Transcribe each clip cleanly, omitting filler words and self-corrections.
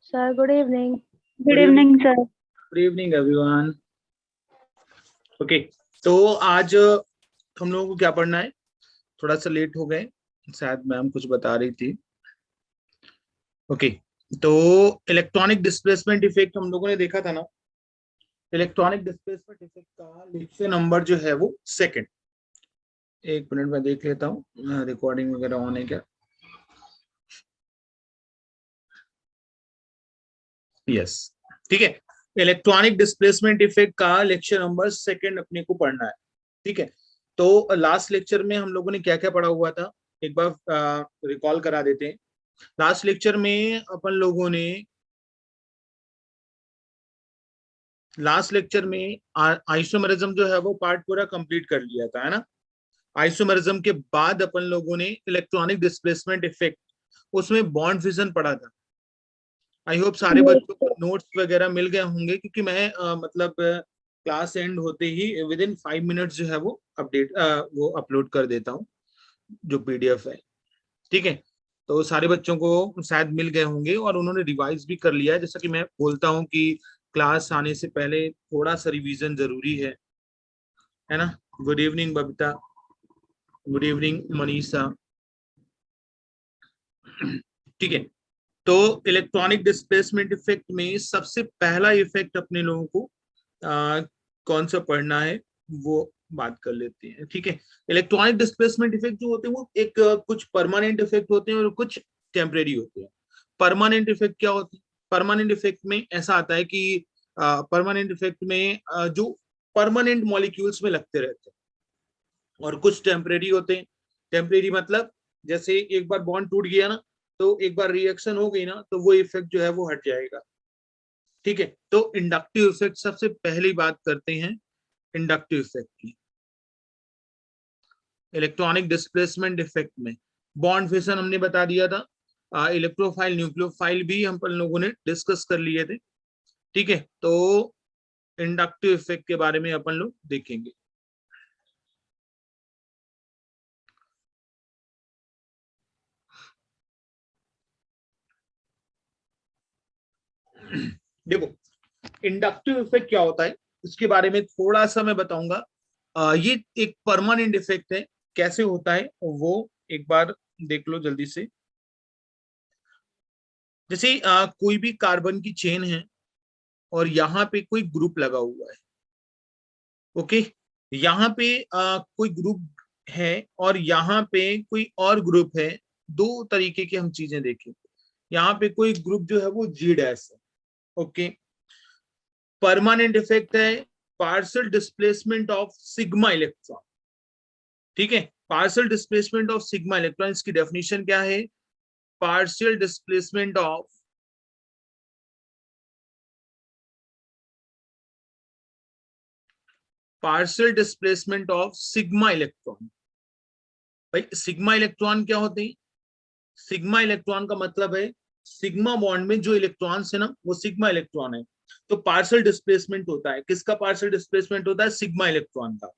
Sir, good evening. Good evening, sir. Good evening, everyone. Okay, तो आज हम लोगों को क्या पढ़ना है? थोड़ा सा लेट हो गए, शायद मैम कुछ बता रही थी। ओके, तो इलेक्ट्रॉनिक डिस्प्लेसमेंट इफेक्ट हम लोगों ने देखा था ना। इलेक्ट्रॉनिक डिस्प्लेसमेंट इफेक्ट का लेक्चर नंबर जो है वो सेकंड। एक मिनट में देख लेता हूँ रिकॉर्डिंग वगैरह ऑन है क्या। यस, ठीक है। इलेक्ट्रॉनिक डिस्प्लेसमेंट इफेक्ट का लेक्चर नंबर सेकंड अपने को पढ़ना है, ठीक है। तो लास्ट लेक्चर में हम लोगों ने क्या क्या पढ़ा हुआ था, एक बार रिकॉल करा देते हैं। लास्ट लेक्चर में अपन लोगों ने आइसोमेरिज्म जो है वो पार्ट पूरा कंप्लीट कर लिया था, है ना। आइसोमेरिज्म के बाद अपन लोगों ने इलेक्ट्रॉनिक डिस्प्लेसमेंट इफेक्ट, उसमें बॉन्ड फिजन पढ़ा था। आई होप सारे बच्चों को नोट्स वगैरह मिल गए होंगे, क्योंकि मैं मतलब क्लास एंड होते ही विद इन 5 मिनट्स जो है वो वो अपलोड कर देता हूँ, जो पीडीएफ है, ठीक है। तो सारे बच्चों को शायद मिल गए होंगे और उन्होंने रिवाइज भी कर लिया है। जैसा कि मैं बोलता हूँ कि क्लास आने से पहले थोड़ा सा रिवीजन जरूरी है ना। Good evening Babita, good evening Manisha, ठीक है। तो इलेक्ट्रॉनिक डिस्प्लेसमेंट इफेक्ट में सबसे पहला इफेक्ट अपने लोगों को कौन सा पढ़ना है वो बात कर लेते हैं, ठीक है। इलेक्ट्रॉनिक डिस्प्लेसमेंट इफेक्ट जो होते हैं वो एक कुछ परमानेंट इफेक्ट होते हैं और कुछ टेम्परेरी होते हैं। परमानेंट इफेक्ट क्या होते हैं? परमानेंट इफेक्ट में ऐसा आता है कि परमानेंट इफेक्ट में जो परमानेंट मॉलिक्यूल्स में लगते रहते हैं, और कुछ टेम्परेरी होते हैं। टेम्परेरी मतलब जैसे एक बार बॉन्ड टूट गया ना, तो एक बार रिएक्शन हो गई ना, तो वो इफेक्ट जो है वो हट जाएगा, ठीक है। तो इंडक्टिव इफेक्ट सबसे पहली बात करते हैं इंडक्टिव इफेक्ट की। इलेक्ट्रॉनिक डिस्प्लेसमेंट इफेक्ट में बॉन्ड फिशन हमने बता दिया था, इलेक्ट्रोफाइल न्यूक्लियोफाइल भी हम लोगों ने डिस्कस कर लिए थे, ठीक है। तो इंडक्टिव इफेक्ट के बारे में अपन लोग देखेंगे। देखो, इंडक्टिव इफेक्ट क्या होता है इसके बारे में थोड़ा सा मैं बताऊंगा। ये एक परमानेंट इफेक्ट है। कैसे होता है वो एक बार देख लो जल्दी से। जैसे कोई भी कार्बन की चेन है और यहाँ पे कोई ग्रुप लगा हुआ है, ओके। यहाँ पे कोई ग्रुप है और यहाँ पे कोई और ग्रुप है। दो तरीके की हम चीजें देखें। यहाँ पे कोई ग्रुप जो है वो जी डैश है, ओके। परमानेंट इफेक्ट है partial displacement of sigma electron, ठीक है। Partial displacement of sigma electron, इसकी डेफिनेशन क्या है? Partial displacement of sigma electron. भाई सिग्मा इलेक्ट्रॉन क्या होते हैं? सिग्मा इलेक्ट्रॉन का मतलब है सिग्मा बॉन्ड में जो इलेक्ट्रॉन्स है ना वो सिग्मा इलेक्ट्रॉन है। तो पार्शियल डिस्प्लेसमेंट होता है किसका? पार्शियल डिस्प्लेसमेंट होता है सिग्मा इलेक्ट्रॉन का।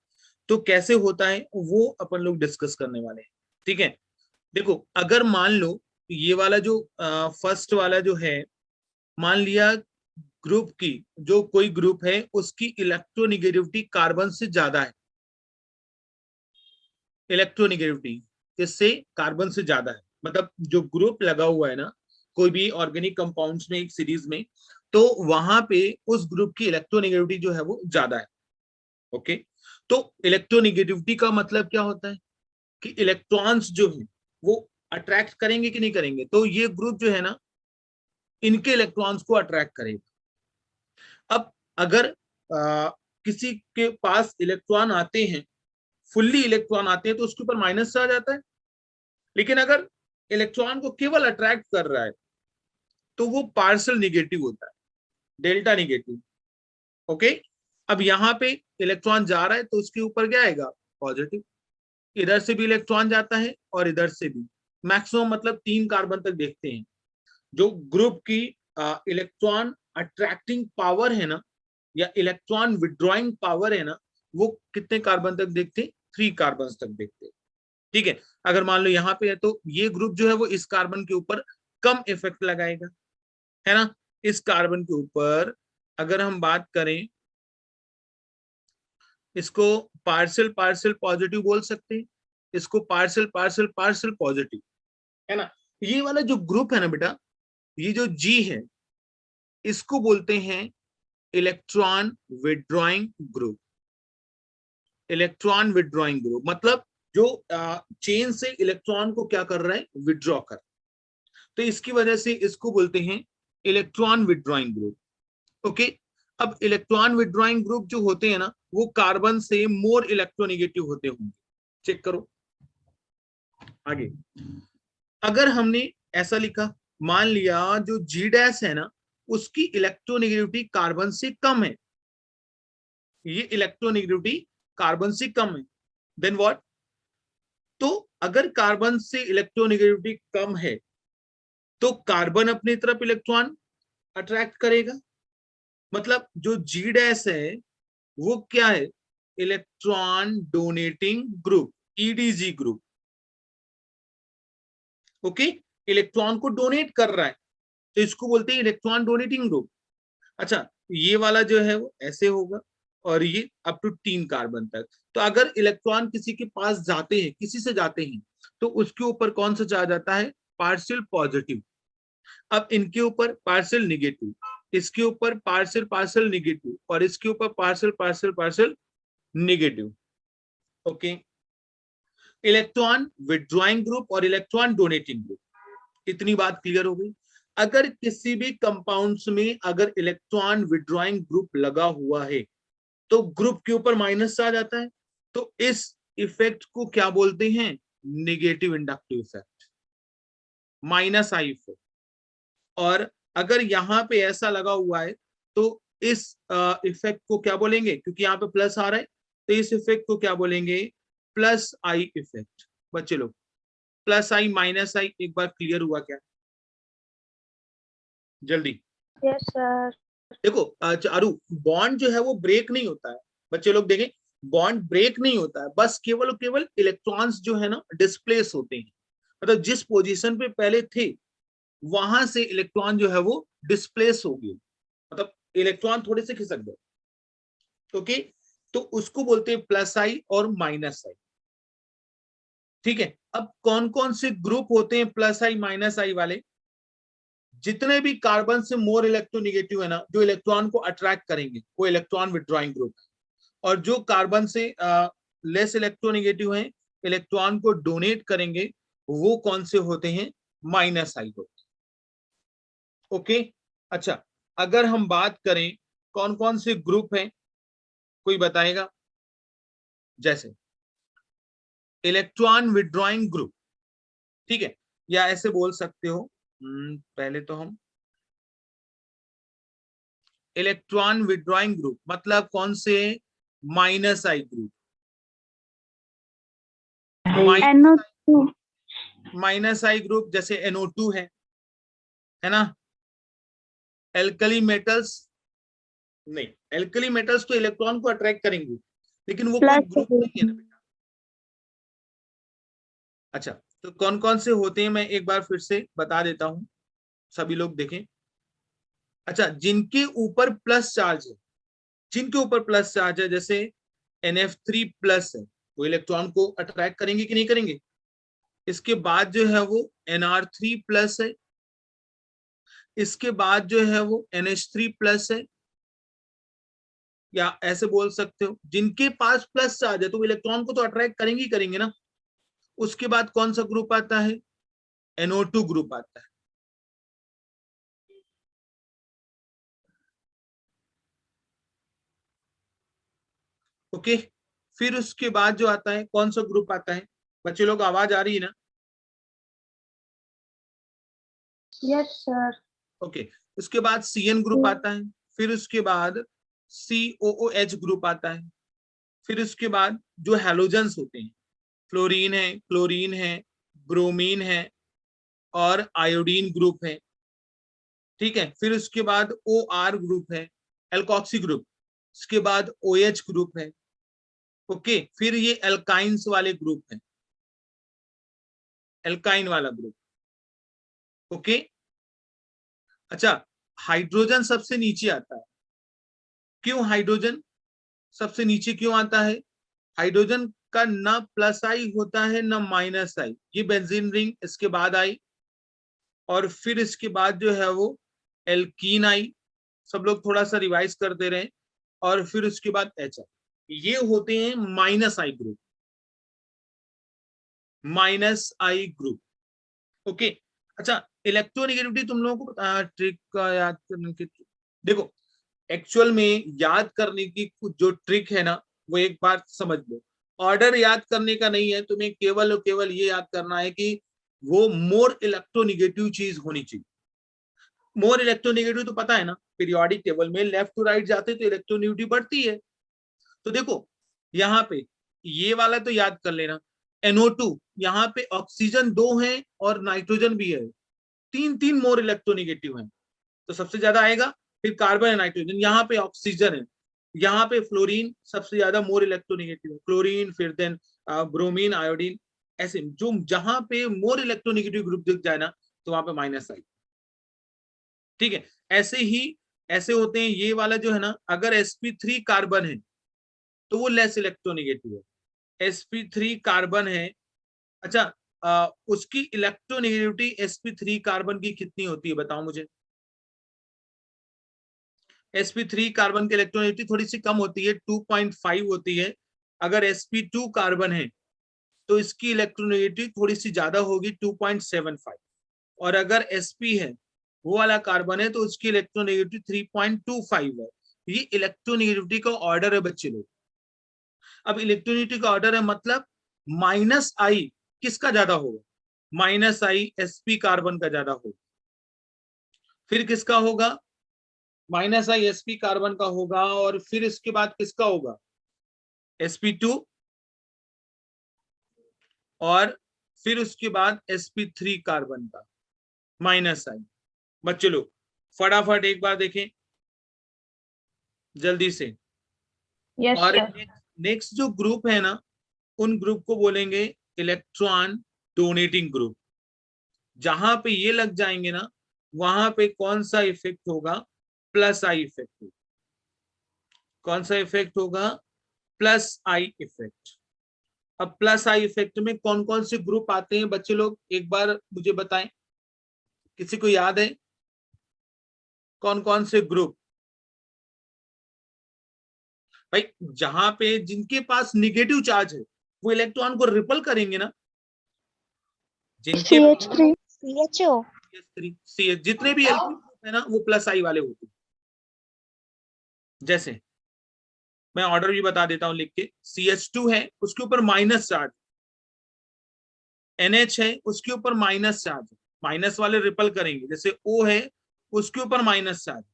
तो कैसे होता है वो अपन लोग डिस्कस करने वाले हैं, ठीक है। देखो, अगर मान लो ये वाला जो फर्स्ट वाला जो है, मान लिया ग्रुप की, जो कोई ग्रुप है उसकी इलेक्ट्रोनिगेटिविटी कार्बन से ज्यादा है। इलेक्ट्रोनिगेटिविटी किससे? कार्बन से ज्यादा है। मतलब जो ग्रुप लगा हुआ है ना कोई भी ऑर्गेनिक कंपाउंड्स में एक सीरीज में, तो वहां पे उस ग्रुप की इलेक्ट्रोनिगेटिविटी जो है वो ज्यादा है, ओके। तो इलेक्ट्रोनिगेटिविटी का मतलब क्या होता है कि इलेक्ट्रॉन्स जो है वो अट्रैक्ट करेंगे कि नहीं करेंगे। तो ये ग्रुप जो है ना इनके इलेक्ट्रॉन्स को अट्रैक्ट करेगा। अब अगर किसी के पास इलेक्ट्रॉन आते हैं, फुल्ली इलेक्ट्रॉन आते हैं, तो उसके ऊपर माइनस आ जाता है। लेकिन अगर इलेक्ट्रॉन को केवल अट्रैक्ट कर रहा है तो वो पार्शियल निगेटिव होता है, डेल्टा निगेटिव, ओके। अब यहाँ पे इलेक्ट्रॉन जा रहा है तो उसके ऊपर क्या आएगा? पॉजिटिव। इधर से भी इलेक्ट्रॉन जाता है और इधर से भी। मैक्सिमम मतलब 3 कार्बन तक देखते हैं। जो ग्रुप की इलेक्ट्रॉन अट्रैक्टिंग पावर है ना, या इलेक्ट्रॉन विड्रॉइंग पावर है ना, वो कितने कार्बन तक देखते हैं? 3 कार्बन तक देखते हैं, ठीक है। अगर मान लो यहाँ पे है तो ये ग्रुप जो है वो इस कार्बन के ऊपर कम इफेक्ट लगाएगा, है ना। इस कार्बन के ऊपर अगर हम बात करें, इसको पार्शियल पार्शियल पॉजिटिव बोल सकते हैं, इसको पार्शियल पार्शियल पार्शियल पॉजिटिव, है ना। ये वाला जो ग्रुप है ना बेटा, ये जो जी है, इसको बोलते हैं electron withdrawing group. Electron withdrawing group मतलब जो चेन से इलेक्ट्रॉन को क्या कर रहा है, विड्रॉ कर, तो इसकी वजह से इसको बोलते हैं इलेक्ट्रॉन विड्रॉइंग ग्रुप। ओके, अब इलेक्ट्रॉन विड्रॉइंग ग्रुप जो होते हैं ना, वो कार्बन से मोर इलेक्ट्रोनेगेटिव होते होंगे। चेक करो आगे। अगर हमने ऐसा लिखा, मान लिया जो जी डैश है ना, उसकी इलेक्ट्रोनेगेटिविटी कार्बन से कम है, ये इलेक्ट्रोनेगेटिविटी कार्बन से कम है, देन व्हाट। तो अगर कार्बन से इलेक्ट्रोनेगेटिविटी कम है तो कार्बन अपनी तरफ इलेक्ट्रॉन अट्रैक्ट करेगा, मतलब जो जी डैश है वो क्या है, electron donating group, EDG group. Okay, electron को डोनेट कर रहा है तो इसको बोलते हैं इलेक्ट्रॉन डोनेटिंग ग्रुप। अच्छा, ये वाला जो है वो ऐसे होगा और ये अप टू 3 कार्बन तक। तो अगर इलेक्ट्रॉन किसी के पास जाते हैं, किसी से जाते हैं, तो उसके ऊपर कौन सा चार्ज आता है, पार्शियल पॉजिटिव। अब इनके ऊपर पार्शियल निगेटिव, इसके ऊपर पार्शियल पार्शियल निगेटिव, और इसके ऊपर partial partial partial negative. Okay, electron withdrawing group और इलेक्ट्रॉन डोनेटिंग ग्रुप, इतनी बात क्लियर हो गई। अगर किसी भी कंपाउंड्स में अगर इलेक्ट्रॉन विड्रॉइंग ग्रुप लगा हुआ है तो ग्रुप के ऊपर माइनस आ जाता है, तो इस इफेक्ट को क्या बोलते हैं, negative inductive effect, minus I effect. और अगर यहां पे ऐसा लगा हुआ है तो इस इफेक्ट को क्या बोलेंगे, क्योंकि यहाँ पे प्लस आ रहा है, तो इस इफेक्ट को क्या बोलेंगे, प्लस आई इफेक्ट। बच्चे लोग, प्लस आई माइनस आई एक बार क्लियर हुआ क्या, जल्दी। Yes sir. देखो चारू, बॉन्ड जो है वो ब्रेक नहीं होता है, बच्चे लोग देखें, बॉन्ड ब्रेक नहीं होता है, बस केवल और केवल इलेक्ट्रॉन्स जो है ना डिस्प्लेस होते हैं, मतलब जिस पोजीशन पे पहले थे वहां से इलेक्ट्रॉन जो है वो डिस्प्लेस हो गए, मतलब इलेक्ट्रॉन थोड़े से खिसक गए। ओके, तो उसको बोलते हैं प्लस आई और माइनस आई। ठीक है, अब कौन कौन से ग्रुप होते हैं प्लस आई माइनस आई वाले, जितने भी कार्बन से मोर इलेक्ट्रोनेगेटिव है ना, जो इलेक्ट्रॉन को अट्रैक्ट करेंगे वो इलेक्ट्रॉन विड्रॉइंग ग्रुप है, और जो कार्बन से लेस इलेक्ट्रोनेगेटिव है, इलेक्ट्रॉन को डोनेट करेंगे, वो कौन से होते हैं, माइनस आई ग्रुप। ओके, अच्छा, अगर हम बात करें कौन कौन से ग्रुप हैं, कोई बताएगा, जैसे इलेक्ट्रॉन विड्रॉइंग ग्रुप, ठीक है, या ऐसे बोल सकते हो, पहले तो हम इलेक्ट्रॉन विड्रॉइंग ग्रुप मतलब कौन से, माइनस आई ग्रुप। NO2। माइनस आई ग्रुप जैसे NO2 है ना। एल्कली मेटल्स, नहीं, एल्कली मेटल्स तो इलेक्ट्रॉन को अट्रैक्ट करेंगे, लेकिन वो कोई ग्रुप नहीं है ना बेटा। अच्छा, तो कौन कौन से होते हैं मैं एक बार फिर से बता देता हूं, सभी लोग देखें। अच्छा, जिनके ऊपर प्लस चार्ज है, जिनके ऊपर प्लस चार्ज है, जैसे NF3 प्लस है, वो इलेक्ट्रॉन को अट्रैक्ट करेंगे कि नहीं करेंगे। इसके बाद जो है वो NR3 प्लस है, इसके बाद जो है वो NH3 प्लस है, या ऐसे बोल सकते हो जिनके पास प्लस चार्ज है तो वो इलेक्ट्रॉन को तो अट्रैक्ट करेंगे ही करेंगे ना। उसके बाद कौन सा ग्रुप आता है, NO2 ग्रुप आता है। ओके, फिर उसके बाद जो आता है कौन सा ग्रुप आता है, बच्चे लोग आवाज आ रही है ना। Yes sir. ओके, उसके बाद CN ग्रुप आता है, फिर उसके बाद COOH ग्रुप आता है, फिर उसके बाद जो हैलोजेंस होते हैं, फ्लोरीन है, क्लोरीन है, ब्रोमीन है, और आयोडीन ग्रुप है। ठीक है, फिर उसके बाद OR ग्रुप है, एल्कॉक्सी ग्रुप, उसके बाद OH ग्रुप है। ओके, फिर ये एल्काइंस वाले ग्रुप है, एल्काइन वाला ग्रुप। ओके, अच्छा, हाइड्रोजन सबसे नीचे आता है। क्यों हाइड्रोजन सबसे नीचे क्यों आता है? हाइड्रोजन का ना प्लस आई होता है ना माइनस आई। ये बेंजीन रिंग इसके बाद आई, और फिर इसके बाद जो है वो एल्कीन आई। सब लोग थोड़ा सा रिवाइज करते रहे। और फिर उसके बाद एच आई। ये होते हैं माइनस आई ग्रुप, माइनस आई ग्रुप। ओके। अच्छा, इलेक्ट्रोनेगेटिविटी तुम लोगों को ट्रिक का याद करने की, देखो एक्चुअल में याद करने की जो ट्रिक है ना, वो एक बार समझ लो। ऑर्डर याद करने का नहीं है, तुम्हें केवल और केवल ये याद करना है कि वो मोर इलेक्ट्रोनेगेटिव चीज होनी चाहिए। मोर इलेक्ट्रोनेगेटिव तो पता है ना, पीरियोडिक टेबल में लेफ्ट टू राइट जाते तो इलेक्ट्रोनेगेटिविटी बढ़ती है। तो देखो यहाँ पे ये वाला तो याद कर लेना, NO2 यहाँ पे ऑक्सीजन 2 है और नाइट्रोजन भी है, तीन तीन मोर इलेक्ट्रोनेगेटिव है, तो सबसे ज्यादा आएगा। फिर कार्बन है, नाइट्रोजन, यहाँ पे ऑक्सीजन है, यहाँ पे फ्लोरीन सबसे ज्यादा मोर इलेक्ट्रोनेगेटिव है, क्लोरीन, फिर देन ब्रोमीन, आयोडीन। ऐसे जो जहां पे मोर इलेक्ट्रोनेगेटिव ग्रुप दिख जाए ना, तो वहां पे माइनस आई। ठीक है, ऐसे ही ऐसे होते हैं। ये वाला जो है ना, अगर sp3 कार्बन है तो वो लेस इलेक्ट्रोनेगेटिव है। sp3 कार्बन है, अच्छा, उसकी इलेक्ट्रोनेगेटिविटी sp3 कार्बन की कितनी होती है बताओ मुझे? sp3 कार्बन की इलेक्ट्रोनेगेटिविटी थोड़ी सी कम होती है, 2.5 होती है। अगर sp2 कार्बन है तो इसकी इलेक्ट्रोनेगेटिविटी थोड़ी सी ज्यादा होगी, 2.75। और अगर sp है, वो वाला कार्बन है, तो उसकी इलेक्ट्रोनेगेटिविटी 3.25 है। ये इलेक्ट्रोनेगेटिविटी का ऑर्डर है बच्चे लोग। अब इलेक्ट्रोनेगेटिविटी का ऑर्डर है, मतलब माइनस आई किसका ज्यादा होगा? माइनस आई sp कार्बन का ज्यादा होगा। फिर किसका होगा? माइनस आई sp कार्बन का होगा। और फिर इसके बाद किसका होगा? sp2। और फिर उसके बाद sp3 कार्बन का माइनस आई। बच्चे लोग फटाफट एक बार देखें जल्दी से। यस और सर। नेक्स्ट जो ग्रुप है ना, उन ग्रुप को बोलेंगे इलेक्ट्रॉन डोनेटिंग ग्रुप। जहां पे ये लग जाएंगे ना, वहां पे कौन सा इफेक्ट होगा? प्लस आई इफेक्ट होगा। कौन सा इफेक्ट होगा? Plus I effect. अब प्लस आई इफेक्ट में कौन कौन से ग्रुप आते हैं बच्चे लोग, एक बार मुझे बताएं, किसी को याद है कौन कौन से ग्रुप? भाई जहां पे जिनके पास निगेटिव चार्ज है वो इलेक्ट्रॉन को रिपल करेंगे ना। जिनके CH3। CHO। CH, जितने भी एल्किल ग्रुप है ना, वो प्लस आई वाले होते हैं। जैसे मैं ऑर्डर भी बता देता हूं लिख के, CH2 है, उसके ऊपर माइनस चार्ज। NH है, उसके ऊपर माइनस चार्ज, माइनस वाले रिपल करेंगे। जैसे O है, उसके ऊपर माइनस चार्ज,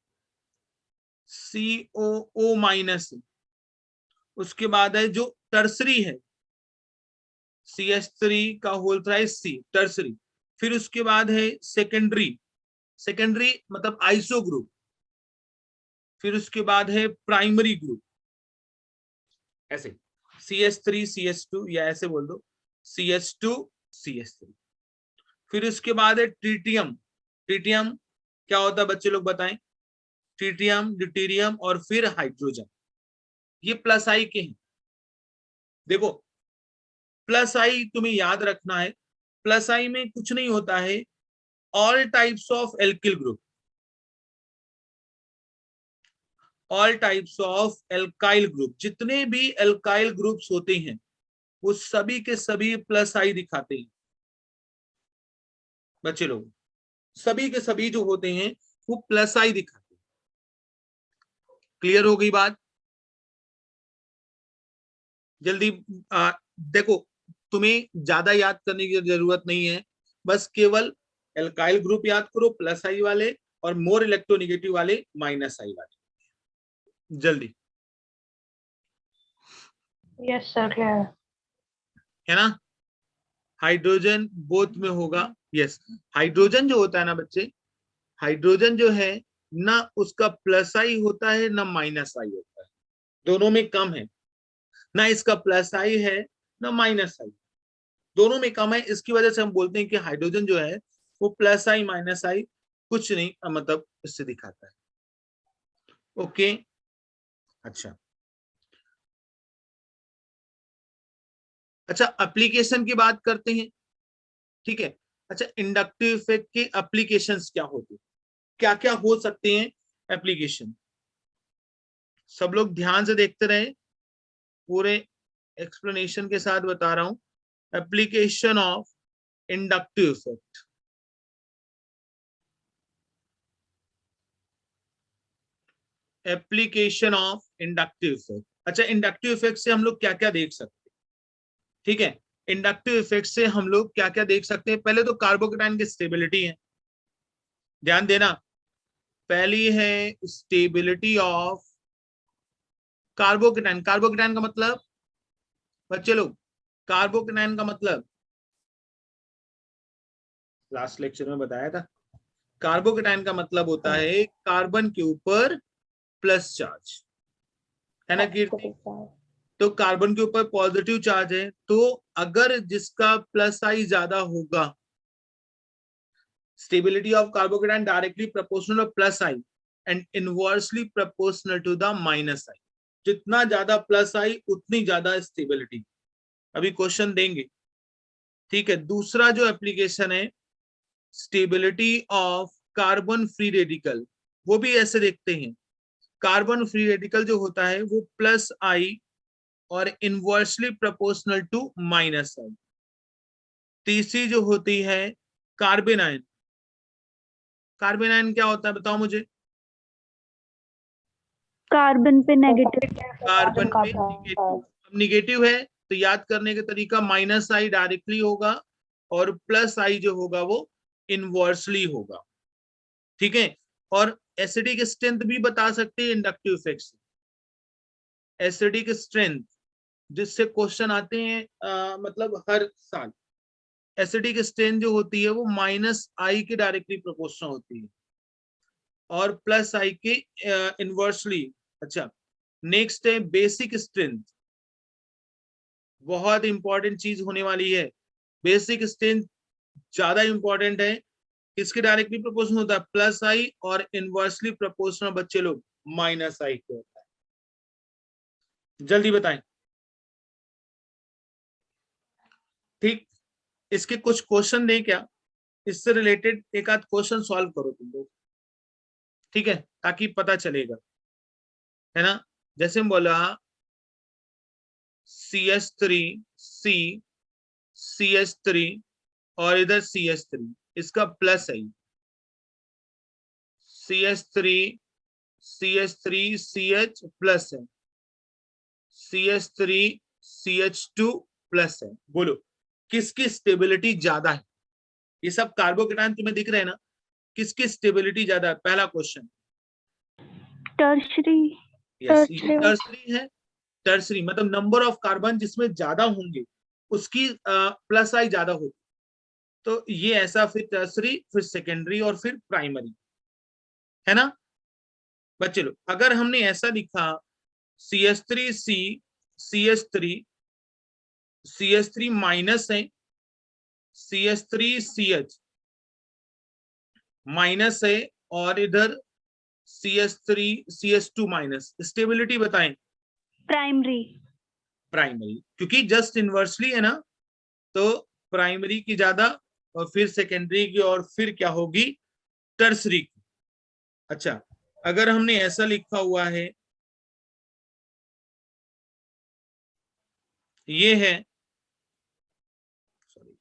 COO माइनस। उसके बाद है जो टर्सरी है, CH3 का होल थ्राइस C, टर्सरी। फिर उसके बाद है सेकेंडरी, सेकेंडरी मतलब आइसो ग्रुप। फिर उसके बाद है प्राइमरी ग्रुप। ऐसे CH3 CH2, या ऐसे बोल दो CH2 CH3। फिर उसके बाद है ट्रिटियम। ट्रिटियम क्या होता है बच्चे लोग बताएं? ट्रिटियम, ड्यूटेरियम और फिर हाइड्रोजन, ये प्लस आई के हैं। देखो प्लस आई तुम्हें याद रखना है, प्लस आई में कुछ नहीं होता है, all types of alkyl group, all types of alkyl group, जितने भी एल्काइल ग्रुप्स होते हैं वो सभी के सभी प्लस आई दिखाते हैं बच्चे लोग। सभी के सभी जो होते हैं वो प्लस आई दिखाते हैं। क्लियर हो गई बात? जल्दी देखो, तुम्हें ज्यादा याद करने की जरूरत नहीं है, बस केवल एल्काइल ग्रुप याद करो प्लस आई वाले, और मोर इलेक्ट्रोनेगेटिव वाले माइनस आई वाले। जल्दी। Yes sir, clear. है ना? हाइड्रोजन बोथ में होगा। यस, हाइड्रोजन जो होता है ना बच्चे, हाइड्रोजन जो है ना, उसका प्लस आई होता है ना माइनस आई होता है, दोनों में कम है। ना इसका प्लस आई है ना माइनस आई, दोनों में कम है। इसकी वजह से हम बोलते हैं कि हाइड्रोजन जो है वो प्लस आई माइनस आई कुछ नहीं मतलब इससे दिखाता है। ओके, अच्छा अच्छा, एप्लीकेशन की बात करते हैं, ठीक है। अच्छा, इंडक्टिव इफेक्ट के एप्लीकेशंस क्या होते हैं, क्या क्या हो सकते हैं एप्लीकेशन, सब लोग ध्यान से देखते रहे, पूरे एक्सप्लेनेशन के साथ बता रहा हूं। Application of inductive effect, application of inductive effect. अच्छा, इंडक्टिव इफेक्ट से हम लोग क्या क्या देख सकते हैं, ठीक है। इंडक्टिव इफेक्ट से हम लोग क्या क्या देख सकते हैं, पहले तो कार्बोकेटाइन की स्टेबिलिटी है, ध्यान देना। पहली है स्टेबिलिटी ऑफ कार्बोकेटाइन। कार्बोकेटाइन का मतलब बच्चे लोग, कार्बोकेटाइन का मतलब लास्ट लेक्चर में बताया था, कार्बोकेटाइन का मतलब होता है कार्बन के ऊपर प्लस चार्ज, है ना कीर्ति। तो कार्बन के ऊपर पॉजिटिव चार्ज है, तो अगर जिसका प्लस आई ज्यादा होगा, stability of carbocation directly proportional of plus I and inversely proportional to the minus I. जितना ज्यादा प्लस आई उतनी ज्यादा स्टेबिलिटी। अभी क्वेश्चन देंगे, ठीक है। दूसरा जो एप्लीकेशन है, stability of carbon free radical, वो भी ऐसे देखते हैं। कार्बन फ्री रेडिकल जो होता है वो प्लस आई और इनवर्सली प्रोपोर्शनल टू माइनस आई। तीसरी जो होती है कार्बन आयन। कार्बन आयन क्या होता है बताओ मुझे। कार्बन पे नेगेटिव। कार्बन पे निगेटिव। अब निगेटिव है तो याद करने का तरीका माइनस आई डायरेक्टली होगा और प्लस आई जो होगा वो इनवर्सली होगा, ठीक है। और एसिडिक स्ट्रेंथ भी बता सकते हैं इंडक्टिव इफेक्ट से। एसिडिक स्ट्रेंथ जिससे क्वेश्चन आते हैं मतलब हर साल। एसिडिक स्ट्रेंथ जो होती है वो माइनस आई के डायरेक्टली प्रोपोर्शनल होती है और प्लस आई के इनवर्सली। अच्छा, नेक्स्ट है बेसिक स्ट्रेंथ, बहुत इंपॉर्टेंट चीज होने वाली है। बेसिक स्ट्रेंथ ज्यादा इंपॉर्टेंट है, इसके डायरेक्टली प्रोपोर्शनल होता है प्लस आई और इनवर्सली प्रोपोर्शनल बच्चे लोग माइनस आई को होता है। जल्दी बताएं, ठीक। इसके कुछ क्वेश्चन दें क्या, इससे रिलेटेड एक आध क्वेश्चन सॉल्व करो तुम लोग, ठीक है, ताकि पता चलेगा, है ना। जैसे हम बोला CH3 C CH3 और इधर CH3, इसका प्लस है CH3 CH3 CH प्लस है, CH3 CH2 प्लस है। बोलो किसकी स्टेबिलिटी ज्यादा है। ये सब कार्बोकेटाइन तुम्हें दिख रहे हैं ना, किसकी स्टेबिलिटी ज्यादा है, पहला क्वेश्चन। टर्शरी। यस, ये टर्सरी है। टर्सरी मतलब नंबर ऑफ कार्बन जिसमें ज्यादा होंगे उसकी प्लस आई ज्यादा होगी, तो ये ऐसा, फिर टर्सरी, फिर सेकेंडरी और फिर प्राइमरी, है ना बच्चे लोग। अगर हमने ऐसा लिखा CH3C CH3 CH3 माइनस है, CH3CH माइनस है और इधर CH3 CH2 माइनस, स्टेबिलिटी बताएं। प्राइमरी। प्राइमरी, क्योंकि जस्ट इनवर्सली है ना, तो प्राइमरी की ज्यादा और फिर सेकेंडरी की और फिर क्या होगी, टर्सरी की। अच्छा, अगर हमने ऐसा लिखा हुआ है, ये है, सॉरी,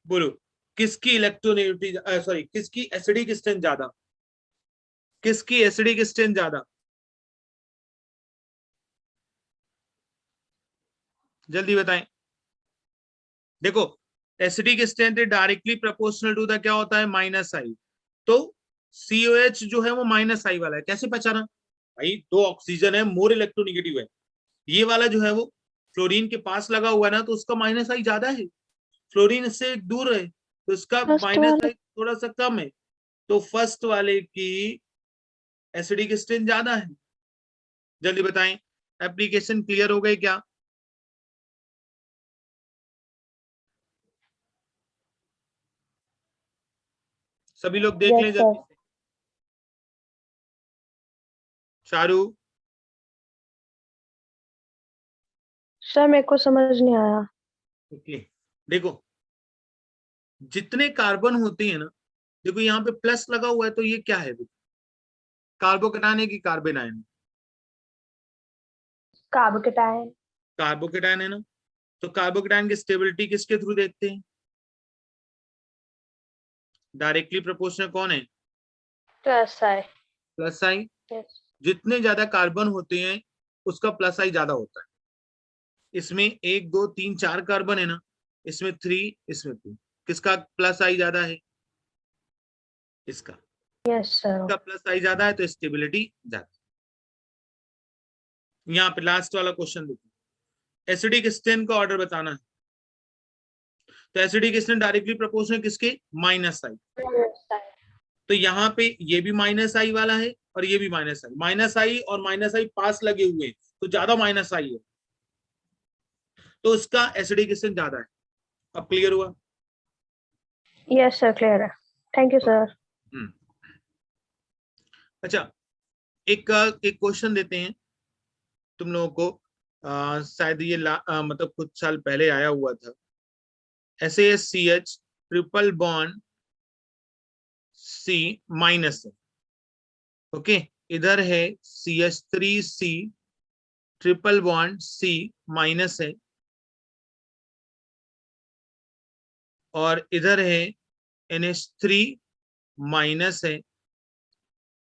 बोलो किसकी इलेक्ट्रोनेगेटिविटी, सॉरी किसकी एसिडिक स्ट्रेंथ ज्यादा, किसकी एसिडिक स्ट्रेंथ ज्यादा, जल्दी बताएं। देखो acidic strength directly proportional to the क्या होता है, माइनस आई। तो COH जो है वो माइनस आई वाला है, कैसे पहचाना भाई, दो ऑक्सीजन है, मोर इलेक्ट्रोनेगेटिव है। ये वाला जो है वो फ्लोरीन के पास लगा हुआ है ना, तो उसका माइनस आई ज्यादा है। फ्लोरीन इससे दूर है तो इसका फर्स्ट माइनस वाले। आई थोड़ा सा कम है, तो फर्स्ट वाले की एसिडिक स्ट्रेंथ ज्यादा है। जल्दी बताएं, एप्लीकेशन क्लियर हो गए क्या। सभी लोग देख Yes, लें sir. जल्दी से। शारू, सर मेरे को समझ नहीं आया। ओके, देखो जितने कार्बन होते हैं ना, देखो यहाँ पे प्लस लगा हुआ है, तो ये क्या है? कार्बोकेटायन है कि कार्बन आयन? कार्बोकेटायन। कार्बोकेटायन है ना। तो कार्बोकेटायन की स्टेबिलिटी किसके थ्रू देखते हैं? डायरेक्टली प्रोपोर्शनल कौन है? प्लस आई। प्लस आई। यस। जितने ज्यादा कार्बन होते हैं उसका प्लस आई ज्यादा होता है। इसमें 1 2 3 4 कार्बन है ना, इसमें 3, इसमें 2, किसका प्लस आई ज्यादा है? इसका। Yes sir. इसका प्लस आई ज्यादा है तो स्टेबिलिटी ज्यादा। यहाँ पे लास्ट वाला क्वेश्चन देखो, एसिडिक स्टेन का ऑर्डर बताना है। तो एसिडिक स्टेन डायरेक्टली प्रोपोर्शनल किसके? माइनस आई। तो यहाँ पे ये भी माइनस आई वाला है और ये भी माइनस आई और माइनस आई पास लगे हुए हैं, तो ज्यादा माइनस आई है, तो उसका एसिडिक स्टेन ज्यादा है। अब क्लियर हुआ? यस सर, क्लियर है। Thank you sir. अच्छा, एक क्वेश्चन देते हैं तुम लोगों को, शायद ये मतलब कुछ साल पहले आया हुआ था। SaSCH triple bond C minus है, ओके। इधर है CH3C triple bond C minus है, और इधर है NH3 माइनस है,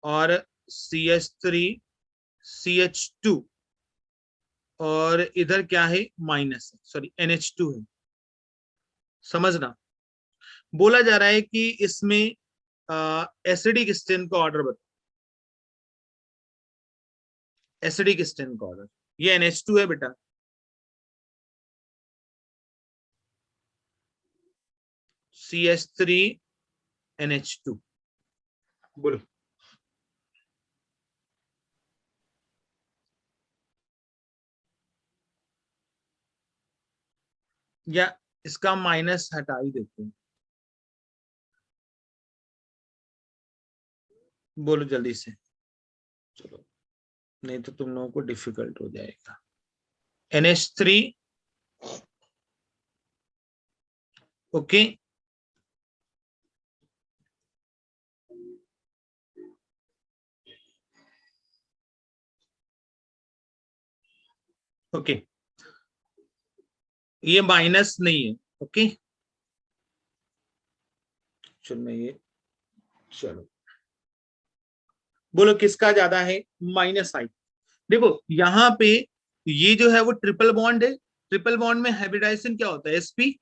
और CH3CH2, और इधर क्या है? माइनस है, सॉरी NH2 है। समझना, बोला जा रहा है कि इसमें एसिडिक स्टेन का ऑर्डर बताओ। एसिडिक स्टेन का ऑर्डर, ये NH2 है बेटा, CH3NH2, बोलो। या इसका माइनस हटा ही देते हैं, बोलो जल्दी से, चलो नहीं तो तुम लोगों को डिफिकल्ट हो जाएगा। NH3, ओके, ओके, ये माइनस नहीं है, ओके। चलो ये, चलो बोलो किसका ज्यादा है? माइनस आई। देखो यहाँ पे ये जो है वो ट्रिपल बॉन्ड है, ट्रिपल बॉन्ड में हाइब्रिडाइजेशन क्या होता है? sp।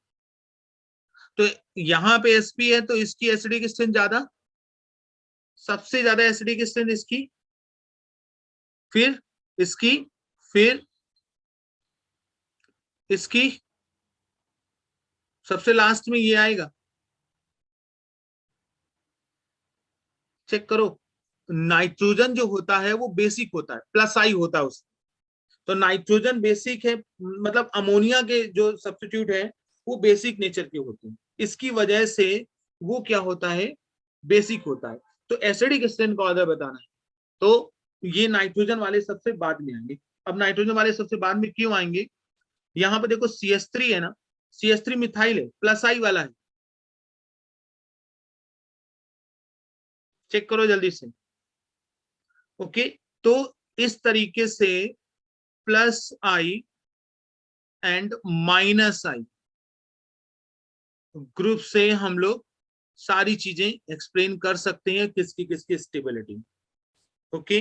तो यहाँ पे sp है तो इसकी एसिडिक स्ट्रेंथ ज्यादा, सबसे ज्यादा एसिडिक स्ट्रेंथ इसकी, फिर इसकी, फिर इसकी, सबसे लास्ट में ये आएगा। चेक करो, नाइट्रोजन जो होता है वो बेसिक होता है, प्लस आई होता है उसमें। तो नाइट्रोजन बेसिक है, मतलब अमोनिया के जो सब्स्टिट्यूट है वो बेसिक नेचर के होते हैं, इसकी वजह से वो क्या होता है? बेसिक होता है। तो एसिडिक स्ट्रेंथ का ऑर्डर बताना है, तो ये नाइट्रोजन वाले सबसे बाद में आएंगे। अब नाइट्रोजन वाले सबसे बाद में क्यों आएंगे? यहाँ पे देखो CH3 है ना, CH3 मिथाइल है, प्लस आई वाला है, चेक करो जल्दी से, ओके। तो इस तरीके से plus I and minus I group से हम लोग सारी चीजें एक्सप्लेन कर सकते हैं, किसकी किसकी स्टेबिलिटी, ओके।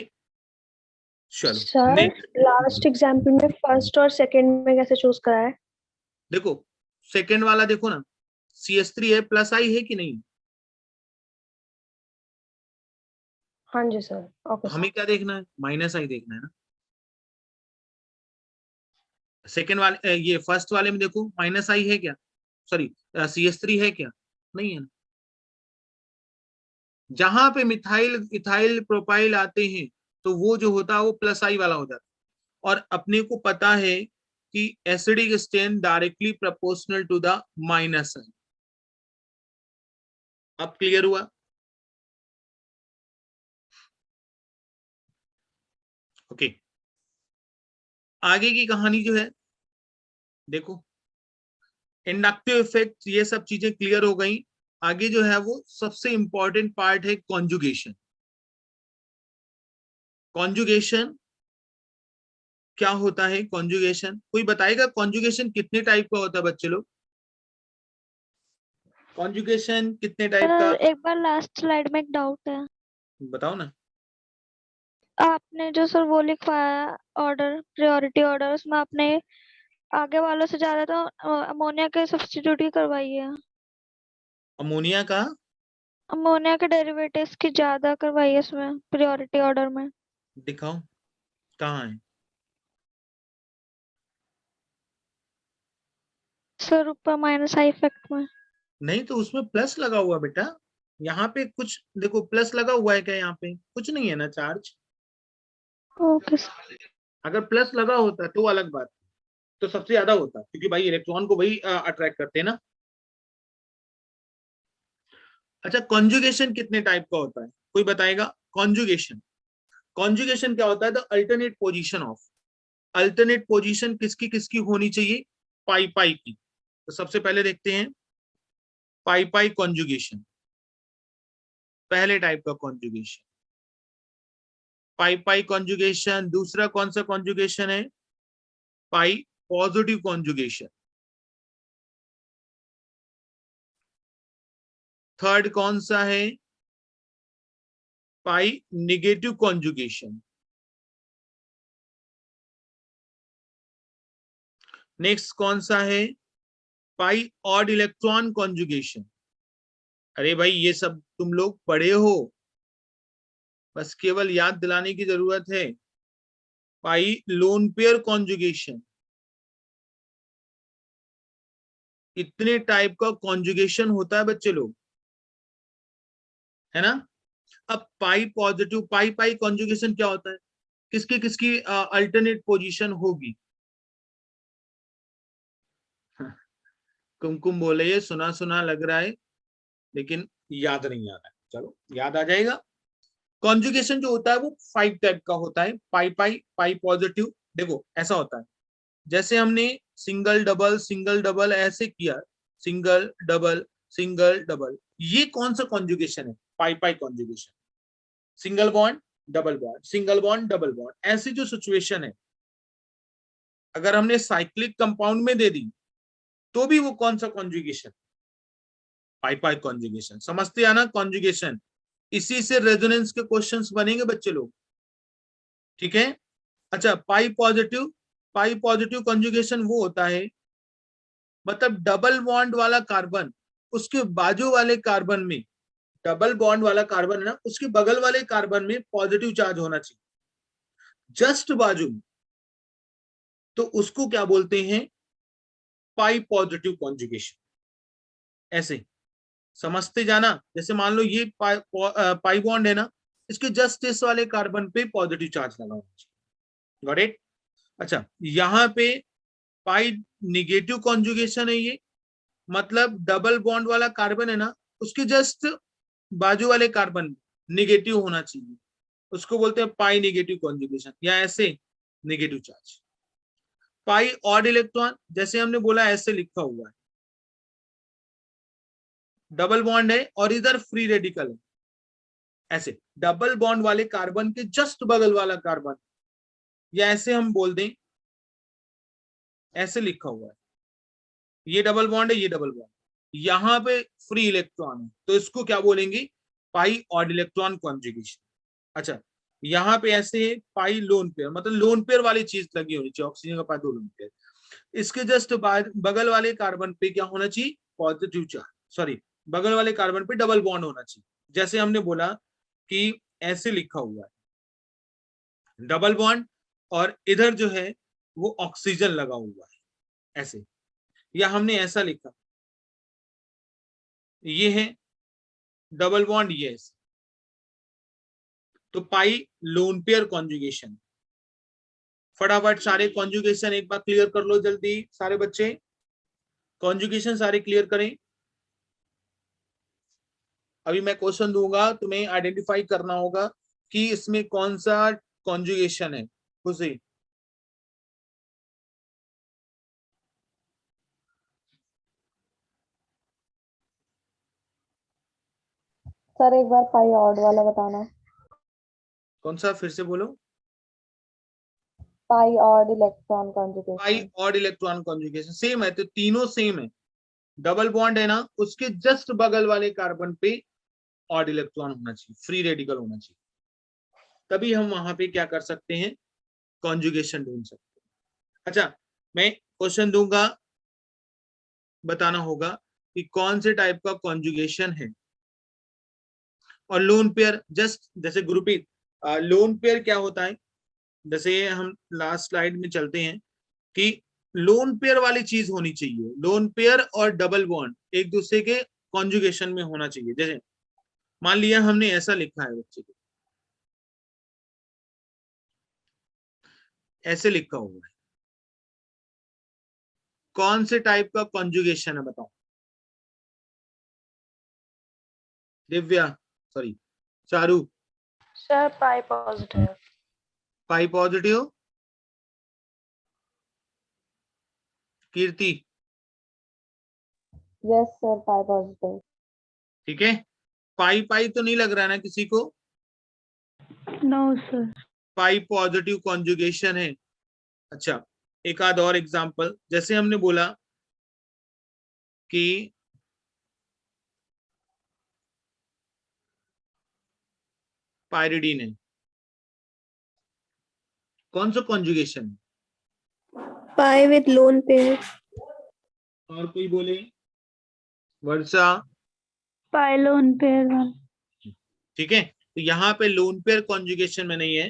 चलो सर नेक्स्ट, लास्ट एग्जाम्पल में फर्स्ट और सेकंड में कैसे चूज करा है? देखो सेकंड वाला देखो ना, CH3 है, प्लस आई है कि नहीं? हाँ जी सर। Okay sir. हमें क्या देखना है? माइनस आई देखना है ना। सेकंड वाले ये फर्स्ट वाले में देखो माइनस आई है क्या? सॉरी, CH3 है क्या? नहीं है ना। जहां पे मिथाइल इथाइल प्रोपाइल आते हैं तो वो जो होता है वो प्लस आई वाला हो जाता है, और अपने को पता है कि acidic strain directly proportional to the minus I. अब क्लियर हुआ? ओके, आगे की कहानी जो है देखो, इंडक्टिव इफेक्ट, ये सब चीजें क्लियर हो गई। आगे जो है वो सबसे इंपॉर्टेंट पार्ट है कॉन्जुगेशन। कॉन्जुगेशन क्या होता है? कॉन्जुगेशन कोई बताएगा? कॉन्जुगेशन कितने टाइप का होता है बच्चे लोग? कॉन्जुगेशन कितने टाइप का? सर एक बार लास्ट स्लाइड में एक डाउट है। बताओ ना। आपने जो सर वो लिखवाया ऑर्डर, प्रायोरिटी ऑर्डर, उसमें आपने आगे वालों से ज्यादा तो अमोनिया के सब्स्टिट्यूट ही करवाई है। अमोनिया का? अमोनिया के डेरिवेटिव्स की ज्यादा करवाई है उसमें प्रायोरिटी ऑर्डर में। दिखाओ कहाँ है। सर ऊपर माइनस आई इफेक्ट में। नहीं तो उसमें प्लस लगा हुआ है बेटा। यहाँ पे कुछ देखो, प्लस लगा हुआ है क्या? यहाँ पे कुछ नहीं है ना चार्ज। Okay sir. अगर प्लस लगा होता तो अलग बात, तो सबसे ज्यादा होता, क्योंकि भाई इलेक्ट्रॉन को वही अट्रैक्ट करते हैं ना। अच्छा, कॉन्जुगेशन कितने टाइप का होता है? कोई बताएगा? कॉन्जुगेशन, कॉन्जुगेशन क्या होता है? The alternate position of, alternate position किसकी किसकी होनी चाहिए? पाई पाई की। तो सबसे पहले देखते हैं पाई पाई कॉन्जुगेशन, पहले टाइप का कॉन्जुगेशन पाई पाई कॉन्जुगेशन। दूसरा कौन सा कॉन्जुगेशन है? पाई पॉजिटिव कॉन्जुगेशन। थर्ड कौन सा है? पाई निगेटिव कॉन्जुगेशन। नेक्स्ट कौन सा है? पाई ऑड इलेक्ट्रॉन कॉन्जुगेशन। अरे भाई ये सब तुम लोग पढ़े हो, बस केवल याद दिलाने की जरूरत है। पाई लोन पेयर कॉन्जुगेशन। इतने टाइप का कॉन्जुगेशन होता है बच्चे लोग, है ना। अब पाई पॉजिटिव, पाई पाई कॉन्जुगेशन क्या होता है? किसकी किसकी अल्टरनेट पोजीशन होगी? कुमकुम बोले ये सुना सुना लग रहा है, लेकिन याद नहीं आ रहा है। चलो याद आ जाएगा। कॉन्जुगेशन जो होता है वो 5 टाइप का होता है। पाई पाई, पाई पॉजिटिव। देखो ऐसा होता है, जैसे हमने सिंगल डबल ऐसे किया, सिंगल डबल सिंगल डबल, ये कौन सा कॉन्जुगेशन है? Pi pi conjugation. Single bond double bond, single bond double bond, ऐसी जो सिचुएशन है, अगर हमने साइक्लिक कंपाउंड में दे दी तो भी वो कौन सा कॉन्जुगेशन? पाई पाई कॉन्जुगेशन। समझते हैं ना कॉन्जुगेशन? इसी से रेजोनेंस के क्वेश्चंस बनेंगे बच्चे लोग, ठीक है। अच्छा, पाई पॉजिटिव कॉन्जुगेशन वो होता है, मतलब डबल बॉन्ड वाला कार्बन, उसके बाजू वाले कार्बन में, डबल बॉन्ड वाला कार्बन है ना, उसके बगल वाले कार्बन में पॉजिटिव चार्ज होना चाहिए, जस्ट बाजू में। तो उसको क्या बोलते हैं? पाई पॉजिटिव कॉन्जुगेशन। ऐसे समझते जाना। जैसे मान लो ये पाई बॉन्ड है ना, इसके जस्ट इस वाले कार्बन पे पॉजिटिव चार्ज लगा होना चाहिए। Got it? अच्छा, यहाँ पे पाई निगेटिव कॉन्जुगेशन है ये, मतलब डबल बॉन्ड वाला कार्बन है ना, उसके जस्ट बाजू वाले कार्बन निगेटिव होना चाहिए, उसको बोलते हैं पाई निगेटिव कॉन्जुगेशन, या ऐसे निगेटिव चार्ज। पाई ऑड इलेक्ट्रॉन, जैसे हमने बोला ऐसे लिखा हुआ है, डबल बॉन्ड है और इधर फ्री रेडिकल है, ऐसे डबल बॉन्ड वाले कार्बन के जस्ट बगल वाला कार्बन, या ऐसे हम बोल दें, ऐसे लिखा हुआ है, ये डबल बॉन्ड है, ये डबल बॉन्ड, यहाँ पे फ्री इलेक्ट्रॉन है, तो इसको क्या बोलेंगे? पाई ऑड इलेक्ट्रॉन कॉन्जुगेशन। अच्छा, यहाँ पे ऐसे है पाई लोन पेयर, मतलब लोन पेयर वाली चीज लगी होनी चाहिए, ऑक्सीजन का पाई दो लोन पेयर, इसके जस्ट बगल वाले कार्बन पे क्या होना चाहिए? पॉजिटिव चार्ज, सॉरी, बगल वाले कार्बन पे डबल बॉन्ड होना चाहिए। जैसे हमने बोला कि ऐसे लिखा हुआ है डबल बॉन्ड, और इधर जो है वो ऑक्सीजन लगा हुआ है ऐसे, या हमने ऐसा लिखा, ये है डबल बॉन्ड, ये ऐसे, तो पाई लोन पेयर कॉन्जुगेशन। फटाफट सारे कॉन्जुगेशन एक बार क्लियर कर लो जल्दी सारे बच्चे, कॉन्जुगेशन सारे क्लियर करें। अभी मैं क्वेश्चन दूंगा, तुम्हें आइडेंटिफाई करना होगा कि इसमें कौन सा कॉन्जुगेशन है। खुशी? सर एक बार पाई ऑड वाला बताना। कौन सा, फिर से बोलो। Pi odd electron pi conjugation. Odd electron conjugation same है, तो तीनों सेम है। डबल बॉन्ड है ना, उसके जस्ट बगल वाले कार्बन पे ऑड इलेक्ट्रॉन होना चाहिए, फ्री रेडिकल होना चाहिए, तभी हम वहां पे क्या कर सकते हैं, कॉन्जुगेशन ढूंढ सकते हैं। अच्छा, मैं क्वेश्चन दूंगा, बताना होगा कि कौन से टाइप का कॉन्जुगेशन है। और लोन पेयर, जस्ट जैसे ग्रुपिंग, लोन पेयर क्या होता है, जैसे हम लास्ट स्लाइड में चलते हैं कि लोन पेयर वाली चीज होनी चाहिए। लोन पेयर और डबल बॉन्ड एक दूसरे के कॉन्जुगेशन में होना चाहिए। जैसे मान लिया हमने ऐसा लिखा है बच्चे को, ऐसे लिखा हुआ है, कौन से टाइप का कॉन्जुगेशन है बताओ। Divya, sorry Charu. Sir pi positive. Pi positive. Kirti? Yes sir pi positive. ठीक है, पाई पाई तो नहीं लग रहा ना किसी को? No sir. Pi positive conjugation है। अच्छा, एक आध और एग्जांपल, जैसे हमने बोला कि पायरिडीन है, कौन सा कॉन्जुगेशन है? पाई विद लोन पेयर। और कोई बोले? वर्षा? पाई लोन पेयर वन। ठीक है, तो यहाँ पे लोन पेयर कॉन्जुगेशन में नहीं है,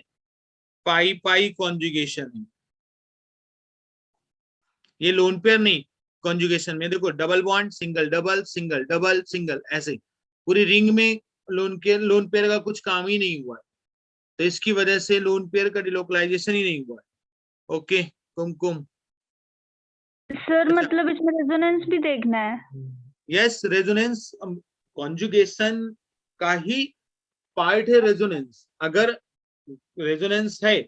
पाई पाई कॉन्जुगेशन है। ये लोन पेयर नहीं, कॉन्जुगेशन में देखो, double bond, single double, single double, single, ऐसे पूरी रिंग में लोन पेयर का कुछ काम ही नहीं हुआ है, तो इसकी वजह से लोन पेयर का डिलोकलाइजेशन ही नहीं हुआ है। ओके कुमकुम? सर अच्छा, मतलब इसमें रेजोनेंस भी देखना है? यस, रेजोनेंस कॉन्जुगेशन का ही पार्ट है रेजोनेंस। अगर रेजोनेंस है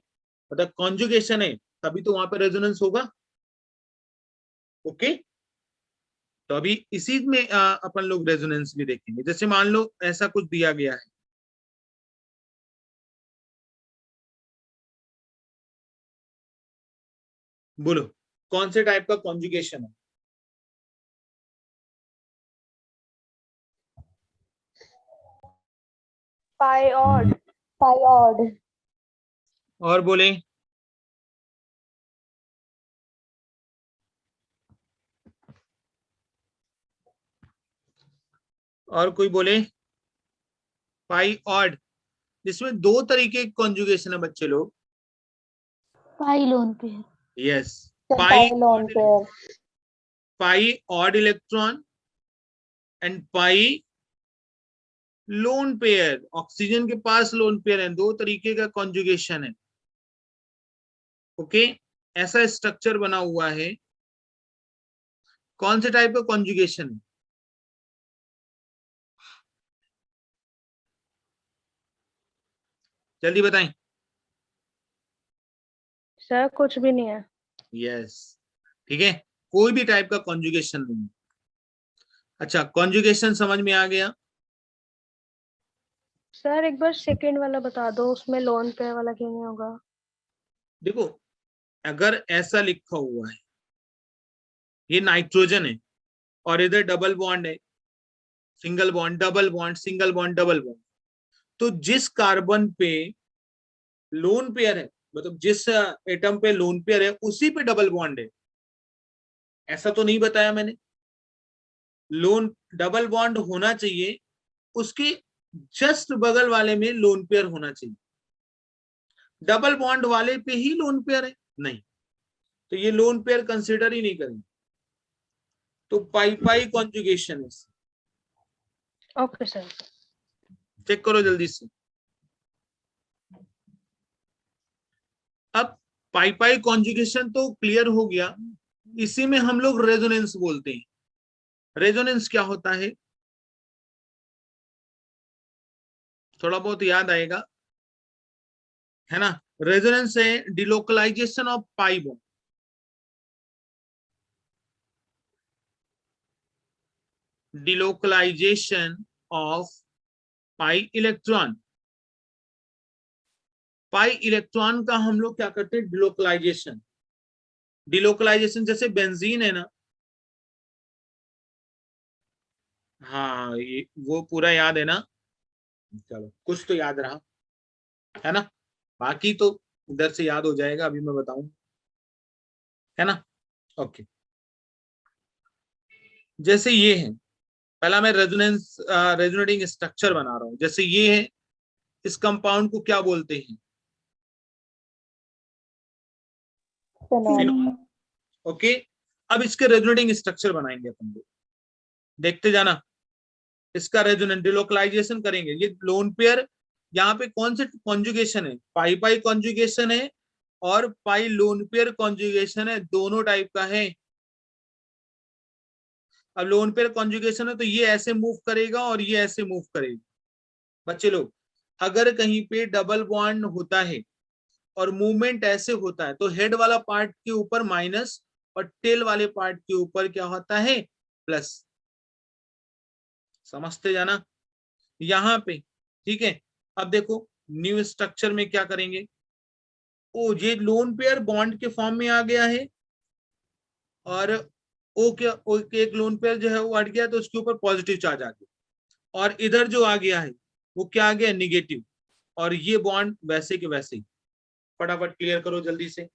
मतलब कॉन्जुगेशन है, तभी तो वहां पे रेजोनेंस होगा। ओके, तो अभी इसी में अपन लोग रेजोनेंस भी देखेंगे। जैसे मान लो ऐसा कुछ दिया गया है, बोलो कौन से टाइप का कॉन्जुगेशन है? पाई ऑड। पाई ऑड। और बोले? और कोई बोले? पाई ऑड, जिसमें दो तरीके के कॉन्जुगेशन है बच्चे लोग। Pi lone pair. Yes, sir pi pi lone pair. Pi odd electron and pi lone pair. Oxygen के पास लोन पेयर है, दो तरीके का कॉन्जुगेशन है। ओके, ऐसा स्ट्रक्चर बना हुआ है, कौन से टाइप का कॉन्जुगेशन है? जल्दी बताएं। सर कुछ भी नहीं है। यस, ठीक है, कोई भी टाइप का कॉन्जुगेशन नहीं। अच्छा, कॉन्जुगेशन समझ में आ गया? सर एक बार सेकंड वाला बता दो, उसमें लोन पे वाला क्यों नहीं होगा? देखो, अगर ऐसा लिखा हुआ है, ये नाइट्रोजन है और इधर डबल बॉन्ड है, single bond double bond, single bond double bond, तो जिस कार्बन पे लोन पेयर है, मतलब जिस एटम पे लोन पेयर है उसी पे डबल बॉन्ड है, ऐसा तो नहीं बताया मैंने। लोन डबल बॉन्ड होना चाहिए, उसके जस्ट बगल वाले में लोन पेयर होना चाहिए। डबल बॉन्ड वाले पे ही लोन पेयर है नहीं, तो ये लोन पेयर कंसिडर ही नहीं करेंगे, तो पाई पाई कॉन्जुगेशन है। Okay sir. चेक करो जल्दी से। अब पाई पाई कॉन्जुगेशन तो क्लियर हो गया, इसी में हम लोग रेजोनेंस बोलते हैं। रेजोनेंस क्या होता है, थोड़ा बहुत याद आएगा। है ना। रेजोनेंस है delocalisation of pi bond, delocalisation of pi electron. Pi electron का हम लोग क्या करते हैं, डिलोकलाइजेशन। डिलोकलाइजेशन जैसे बेंजीन है ना, हाँ ये वो पूरा याद है ना, चलो कुछ तो याद रहा है ना, बाकी तो इधर से याद हो जाएगा, अभी मैं बताऊं, है ना। ओके, जैसे ये है, पहला मैं रेजोनेटिंग स्ट्रक्चर बना रहा हूं। जैसे ये है, इस कंपाउंड को क्या बोलते हैं, फिनॉल। फिनॉल। ओके, अब इसके रेजोनेटिंग स्ट्रक्चर बनाएंगे अपन लोग, देखते जाना। इसका रेजोनेंट डिलोकलाइजेशन करेंगे। ये लोन पेयर, यहाँ पे कौन से कॉन्जुगेशन है, पाई पाई कॉन्जुगेशन है और पाई लोन पेयर कॉन्जुगेशन है, दोनों टाइप का है। अब लोन पेयर कॉन्जुगेशन है तो ये ऐसे मूव करेगा और ये ऐसे मूव करेगा। बच्चे लोग, अगर कहीं पे डबल बॉन्ड होता है और मूवमेंट ऐसे होता है तो हेड वाला पार्ट के ऊपर माइनस और टेल वाले पार्ट के ऊपर क्या होता है, प्लस। समझते जाना यहाँ पे, ठीक है। अब देखो न्यू स्ट्रक्चर में क्या करेंगे, ओ ये लोन पेयर बॉन्ड के फॉर्म में आ गया है और ओ क्या, ओ के एक लोन पेयर जो है वो अट गया तो उसके ऊपर पॉजिटिव चार्ज आ गया, और इधर जो आ गया है वो क्या आ गया, निगेटिव, और ये बॉन्ड वैसे के वैसे ही। फटाफट क्लियर करो जल्दी से,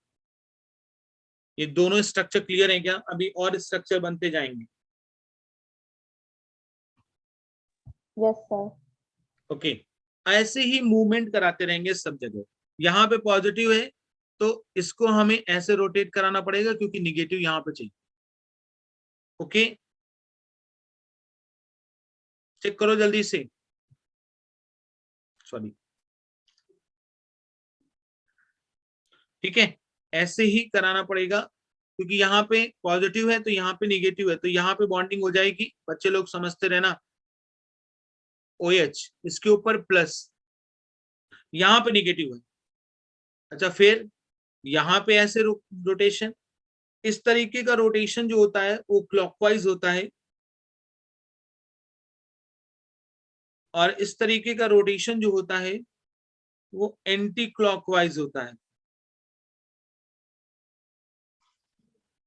ये दोनों स्ट्रक्चर क्लियर है क्या, अभी और स्ट्रक्चर बनते जाएंगे। Yes sir. ओके, ऐसे ही मूवमेंट कराते रहेंगे सब जगह। यहाँ पे पॉजिटिव है तो इसको हमें ऐसे रोटेट कराना पड़ेगा क्योंकि निगेटिव यहाँ पे चाहिए। ओके, चेक करो जल्दी से, सॉरी, ठीक है, ऐसे ही कराना पड़ेगा क्योंकि यहाँ पे पॉजिटिव है तो यहाँ पे निगेटिव है, तो यहाँ पे बॉन्डिंग हो जाएगी। बच्चे लोग समझते रहना, OH इसके ऊपर प्लस, यहाँ पे निगेटिव है। अच्छा, फिर यहाँ पे ऐसे रोटेशन, इस तरीके का रोटेशन जो होता है वो क्लॉकवाइज होता है, और इस तरीके का रोटेशन जो होता है वो एंटी क्लॉकवाइज होता है।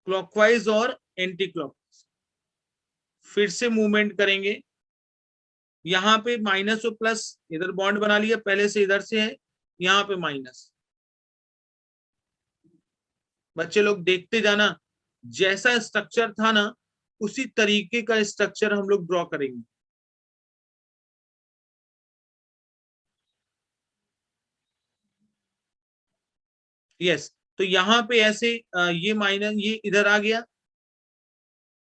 क्लॉकवाइज और एंटी क्लॉकवाइज, फिर से मूवमेंट करेंगे। यहाँ पे माइनस और प्लस, इधर बॉन्ड बना लिया पहले से, इधर से है, यहाँ पे माइनस। बच्चे लोग देखते जाना, जैसा स्ट्रक्चर था ना उसी तरीके का स्ट्रक्चर हम लोग ड्रॉ करेंगे। यस, तो यहाँ पे ऐसे ये माइनस, ये इधर आ गया,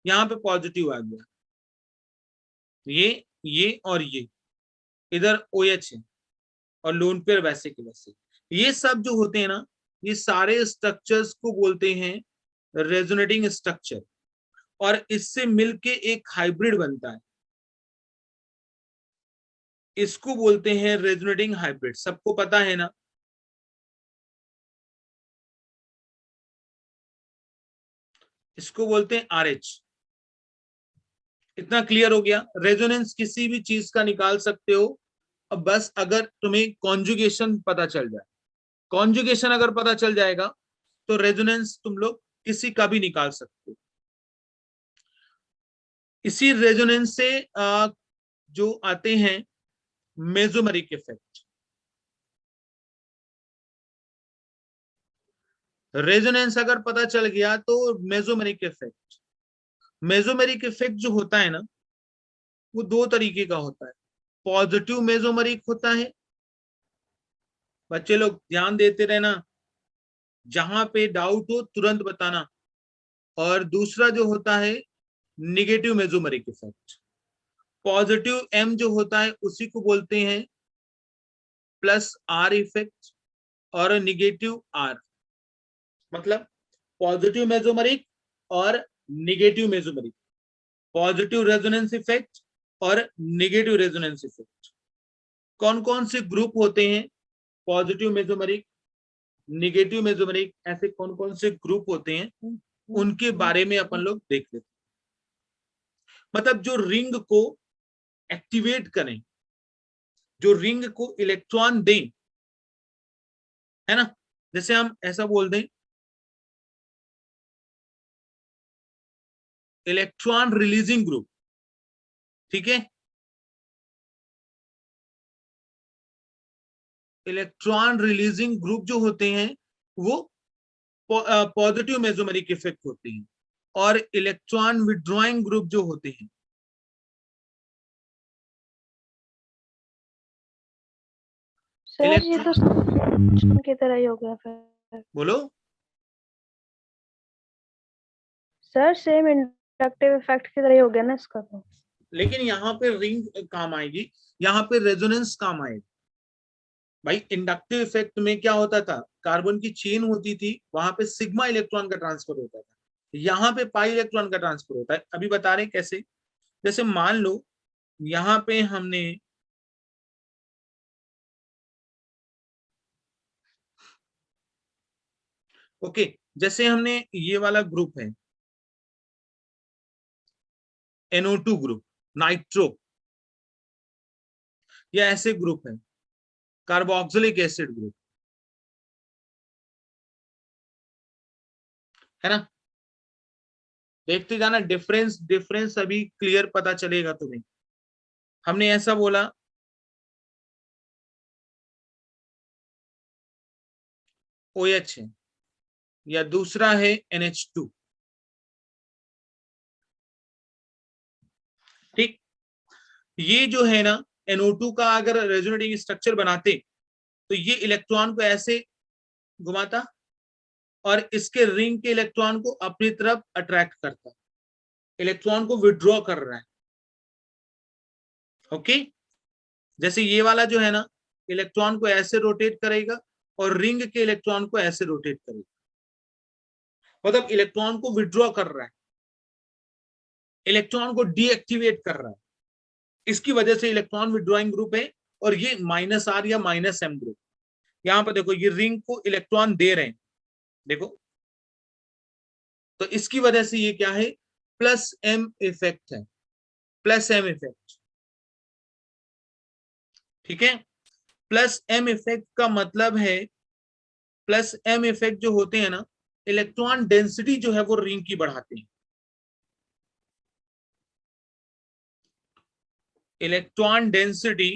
यहाँ पे पॉजिटिव आ गया, ये और ये इधर OH है और लोन पेयर वैसे के वैसे। ये सब जो होते हैं ना, ये सारे स्ट्रक्चर्स को बोलते हैं रेजोनेटिंग स्ट्रक्चर, और इससे मिलके एक हाइब्रिड बनता है, इसको बोलते हैं रेजोनेटिंग हाइब्रिड। सबको पता है ना, इसको बोलते हैं RH। इतना क्लियर हो गया। रेजोनेंस किसी भी चीज का निकाल सकते हो, अब बस अगर तुम्हें कॉन्जुगेशन पता चल जाए, कॉन्जुगेशन अगर पता चल जाएगा तो रेजोनेंस तुम लोग किसी का भी निकाल सकते हो। इसी रेजोनेंस से जो आते हैं मेसोमेरिक इफेक्ट। रेजोनेंस अगर पता चल गया तो मेसोमेरिक इफेक्ट, मेसोमेरिक इफेक्ट जो होता है ना वो दो तरीके का होता है। पॉजिटिव मेसोमेरिक होता है, बच्चे लोग ध्यान देते रहना, जहां पे डाउट हो तुरंत बताना। और दूसरा जो होता है negative mesomeric effect. Positive M जो होता है उसी को बोलते हैं +R इफेक्ट, और निगेटिव R मतलब पॉजिटिव मेसोमेरिक और negative mesomeric, positive resonance effect और निगेटिव रेजोनेंस इफेक्ट। कौन कौन से ग्रुप होते हैं पॉजिटिव मेसोमेरिक नेगेटिव मेसोमेरिक, ऐसे कौन कौन से ग्रुप होते हैं उनके बारे में अपन लोग देख लेते हैं। मतलब जो रिंग को एक्टिवेट करें, जो रिंग को इलेक्ट्रॉन दें, है ना, जैसे हम ऐसा बोल दें इलेक्ट्रॉन रिलीजिंग ग्रुप, ठीक है, इलेक्ट्रॉन रिलीजिंग ग्रुप जो होते हैं वो पॉजिटिव मेसोमेरिक इफेक्ट होते हैं, और इलेक्ट्रॉन विड्रॉइंग ग्रुप जो होते हैं, सर ये तो सब्स्टिट्यूशन की तरह ही हो गया फिर। बोलो सर सेम इंडक्टिव इफेक्ट की तरह ही हो गया ना इसका तो। लेकिन यहाँ पे रिंग काम आएगी, यहाँ पे रेजोनेंस काम आएगी। भाई इंडक्टिव इफेक्ट में क्या होता था, कार्बन की चेन होती थी, वहां पे सिग्मा इलेक्ट्रॉन का ट्रांसफर होता था, यहाँ पे पाई इलेक्ट्रॉन का ट्रांसफर होता है। अभी बता रहे कैसे, जैसे मान लो यहाँ पे हमने ओके, जैसे हमने ये वाला ग्रुप है NO2 ग्रुप, नाइट्रो, या ऐसे ग्रुप है कार्बोक्सिलिक एसिड ग्रुप, है ना, देखते जाना, डिफरेंस डिफरेंस अभी क्लियर पता चलेगा तुम्हें। हमने ऐसा बोला OH है, या दूसरा है NH2, ठीक। ये जो है ना NO2 का अगर रेजोनेटिंग स्ट्रक्चर बनाते तो ये इलेक्ट्रॉन को ऐसे घुमाता और इसके रिंग के इलेक्ट्रॉन को अपनी तरफ अट्रैक्ट करता, इलेक्ट्रॉन को विड्रॉ कर रहा है। ओके, जैसे ये वाला जो है ना इलेक्ट्रॉन को ऐसे रोटेट करेगा और रिंग के इलेक्ट्रॉन को ऐसे रोटेट करेगा, मतलब इलेक्ट्रॉन को विड्रॉ कर रहा है, इलेक्ट्रॉन को डीएक्टिवेट कर रहा है। इसकी वजह से इलेक्ट्रॉन विड्रॉइंग ग्रुप है। और ये -R या -M ग्रुप, यहां पर देखो ये रिंग को इलेक्ट्रॉन दे रहे हैं, देखो, तो इसकी वजह से ये क्या है, +M इफेक्ट है, +M इफेक्ट, ठीक है। +M इफेक्ट का मतलब है, +M इफेक्ट जो होते हैं ना, इलेक्ट्रॉन डेंसिटी जो है वो रिंग की बढ़ाते हैं, इलेक्ट्रॉन डेंसिटी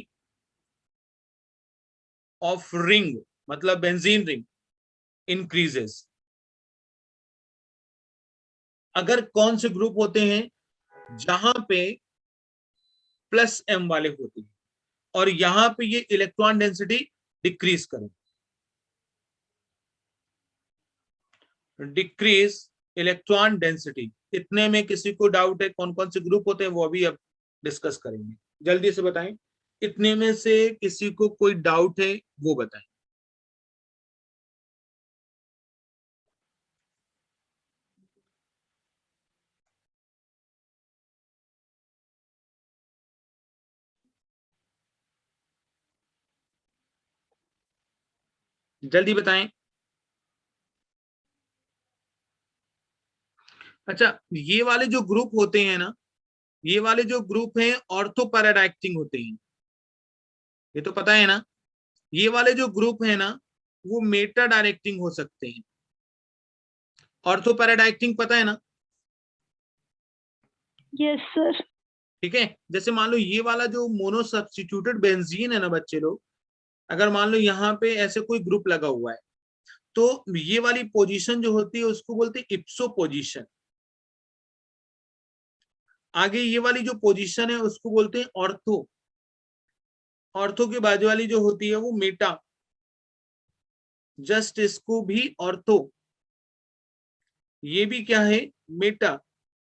ऑफ रिंग, मतलब बेंजीन रिंग इंक्रीजेस। अगर कौन से ग्रुप होते हैं जहां पे +M वाले होते हैं और यहां पे ये इलेक्ट्रॉन डेंसिटी डिक्रीज करें, डिक्रीज इलेक्ट्रॉन डेंसिटी। इतने में किसी को डाउट है कौन कौन से ग्रुप होते हैं, वो अभी अब डिस्कस करेंगे, जल्दी से बताएं। इतने में से किसी को कोई डाउट है वो बताएं। जल्दी बताएं। अच्छा, ये वाले जो ग्रुप होते हैं ना, ये वाले जो ग्रुप हैं ऑर्थो पैराडाइक्टिंग होते हैं, ये तो पता है ना। ये वाले जो ग्रुप है ना वो मेटा डायरेक्टिंग हो सकते हैं। ऑर्थो पैराडाइक्टिंग पता है ना, यस सर। ठीक है। जैसे मान लो ये वाला जो मोनो सब्स्टिट्यूटेड बेंजीन है ना बच्चे लोग, अगर मान लो यहाँ पे ऐसे कोई ग्रुप लगा हुआ है तो ये वाली पोजीशन जो होती है उसको बोलते हैं इप्सो पोजीशन। आगे ये वाली जो पोजीशन है उसको बोलते हैं ऑर्थो। ऑर्थो के बाजू वाली जो होती है वो मेटा, जस्ट इसको भी ऑर्थो, ये भी क्या है, Meta,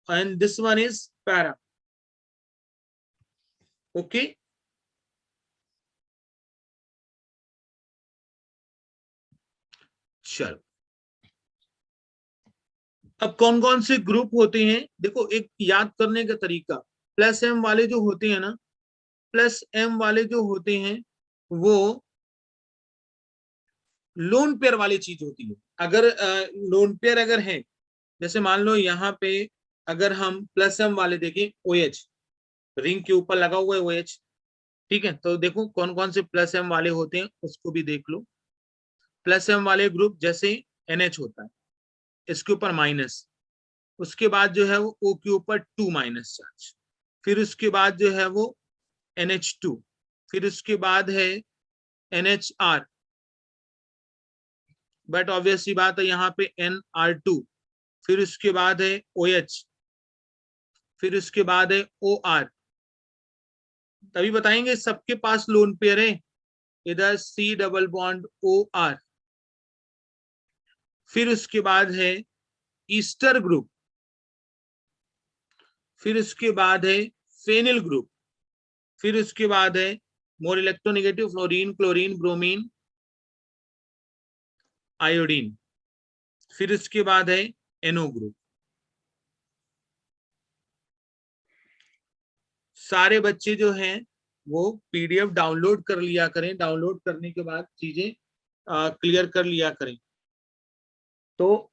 and this one is para. Okay, चलो अब कौन कौन से ग्रुप होते हैं देखो, एक याद करने का तरीका, +M वाले जो होते हैं ना, +M वाले जो होते हैं वो लोन पेयर वाली चीज होती है। अगर लोन पेयर अगर है, जैसे मान लो यहाँ पे अगर हम प्लस एम वाले देखें, OH रिंग के ऊपर लगा हुआ है OH, ठीक है, तो देखो कौन कौन से प्लस एम वाले होते हैं उसको भी देख लो। प्लस एम वाले ग्रुप जैसे NH होता है, इसके ऊपर माइनस, उसके बाद जो है वो O के ऊपर 2 माइनस चार्ज, फिर उसके बाद जो है वो NH2, फिर उसके बाद है NHR, बट ऑब्वियसली बात है यहाँ पे NR2, फिर उसके बाद है OH, फिर उसके बाद है OR। तभी बताएंगे सबके पास लोन पेयर है, इधर C डबल बॉन्ड OR, फिर उसके बाद है ईस्टर ग्रुप, फिर उसके बाद है फेनिल ग्रुप, फिर उसके बाद है more electronegative fluorine, chlorine, bromine, iodine, फिर उसके बाद है NO ग्रुप। सारे बच्चे जो हैं वो PDF डाउनलोड कर लिया करें, डाउनलोड करने के बाद चीजें क्लियर कर लिया करें। तो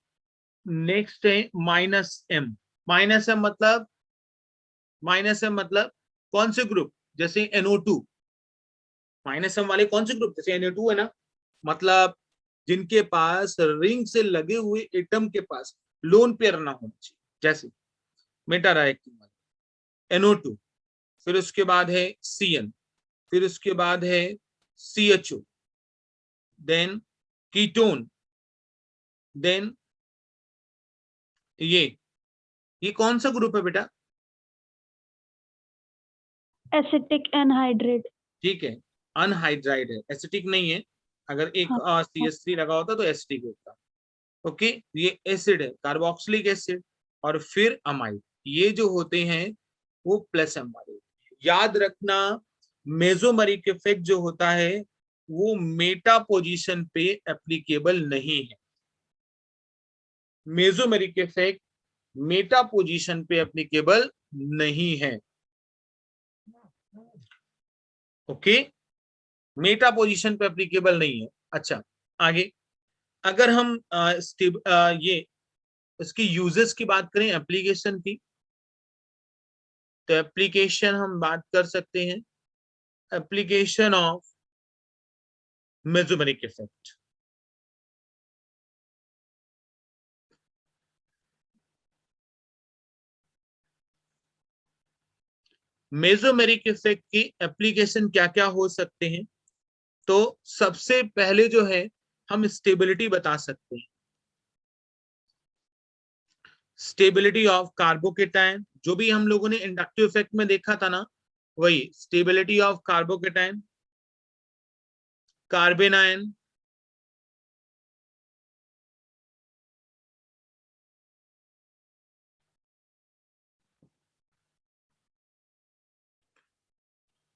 नेक्स्ट है -M। -M मतलब कौन से ग्रुप, जैसे NO2, -M वाले कौन से ग्रुप, जैसे NO2 है ना, मतलब जिनके पास रिंग से लगे हुए एटम के पास लोन पेयर ना होना चाहिए, जैसे मेटा डायरेक्टिव वाले NO2, फिर उसके बाद है CN, फिर उसके बाद है CHO, देन कीटोन, देन ये कौन सा ग्रुप है बेटा? Acetic anhydride. ठीक है, अनहाइड्राइड है, एसिटिक नहीं है। अगर एक हाँ। CH3 लगा होता तो एसिटिक होता। ओके, ये एसिड है, कार्बोक्सिलिक एसिड, और फिर अमाइड, ये जो होते हैं वो प्लस एम वाले। याद रखना, मेसोमेरिक इफेक्ट जो होता है वो मेटा पोजीशन पे एप्लीकेबल नहीं है। मेसोमेरिक इफेक्ट मेटा पोजीशन पे एप्लीकेबल नहीं है। ओके, मेटा पोजीशन पे एप्लीकेबल नहीं है। अच्छा, आगे अगर हम ये इसकी यूजेस की बात करें, एप्लीकेशन की, तो एप्लीकेशन हम बात कर सकते हैं, application of mesomeric effect. Mesomeric effect की एप्लीकेशन क्या क्या हो सकते हैं? तो सबसे पहले जो है हम स्टेबिलिटी बता सकते हैं, स्टेबिलिटी ऑफ कार्बोकेटायन, जो भी हम लोगों ने इंडक्टिव इफेक्ट में देखा था ना, वही stability of carbocation, carbanion,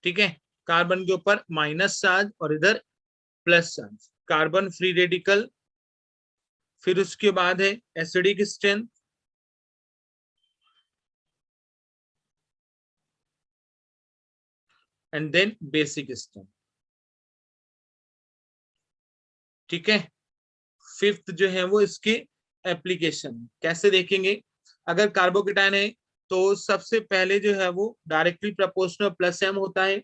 ठीक है, कार्बन के ऊपर माइनस चार्ज और इधर plus charge, carbon free radical, फिर उसके बाद है acidic strength, and then basic strength. ठीक है, फिफ्थ जो है वो इसके एप्लीकेशन कैसे देखेंगे। अगर कार्बोकेटायन है तो सबसे पहले जो है वो डायरेक्टली प्रोपोर्शनल प्लस एम होता है,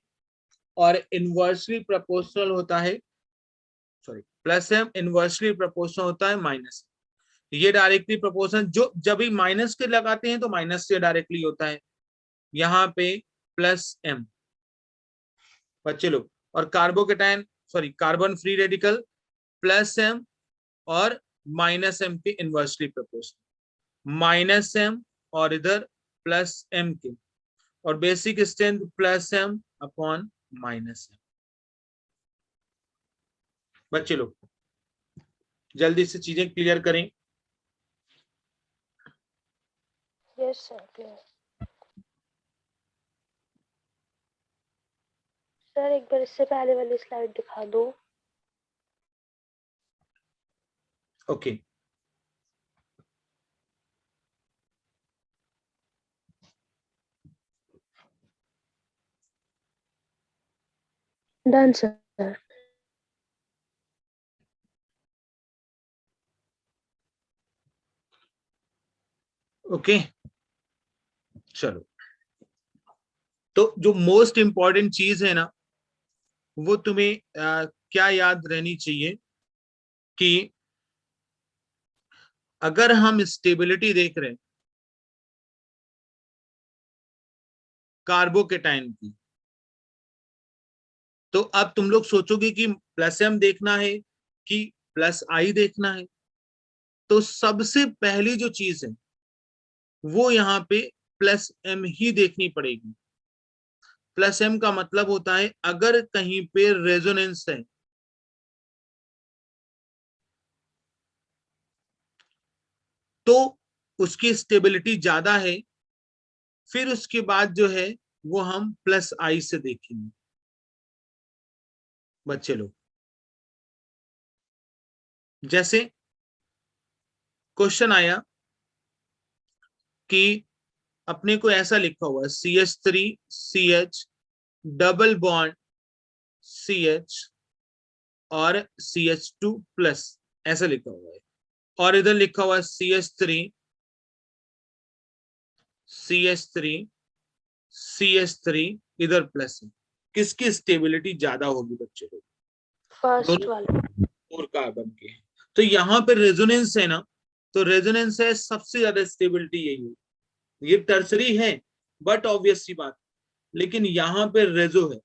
और इनवर्सली प्रोपोर्शनल होता है, sorry, plus M inversely proportional होता है माइनस। ये डायरेक्टली प्रोपोर्शनल, जो जब भी माइनस के लगाते हैं तो माइनस से डायरेक्टली होता है, यहाँ पे प्लस एम बच्चे लोग। और carbocation, sorry, carbon free radical plus M और माइनस एम के इनवर्सली प्रोपोर्शनल, माइनस एम और इधर प्लस एम के, और basic strength plus M upon minus M. बच्चे लोग जल्दी से चीजें क्लियर करें। Yes sir, clear. सर एक बार इससे पहले वाली स्लाइड दिखा दो। Okay, done sir. ओके चलो, तो जो मोस्ट इंपॉर्टेंट चीज है ना, वो तुम्हें क्या याद रहनी चाहिए कि अगर हम स्टेबिलिटी देख रहे हैं कार्बोकेटाइन की, तो अब तुम लोग सोचोगे कि प्लस एम देखना है कि प्लस आई देखना है। तो सबसे पहली जो चीज है वो यहाँ पे प्लस एम ही देखनी पड़ेगी। प्लस एम का मतलब होता है अगर कहीं पे रेजोनेंस है तो उसकी स्टेबिलिटी ज्यादा है, फिर उसके बाद जो है वो हम प्लस आई से देखेंगे। बच्चे लोग, जैसे क्वेश्चन आया कि अपने को ऐसा लिखा हुआ है CH3CH डबल बॉन्ड CH और CH2 प्लस, ऐसा लिखा हुआ है। और इधर लिखा हुआ है CH3 इधर प्लस है। किसकी स्टेबिलिटी ज्यादा होगी बच्चे लोग? फर्स्ट दोनों वाला। और कार्बन के। तो यहाँ पे रेजोनेंस है ना, तो रेजोनेंस है, सबसे ज्यादा स्टेबिलिटी यही है। ये टर्सरी है बट ऑब्वियस सी बात, लेकिन यहाँ पे रेजो है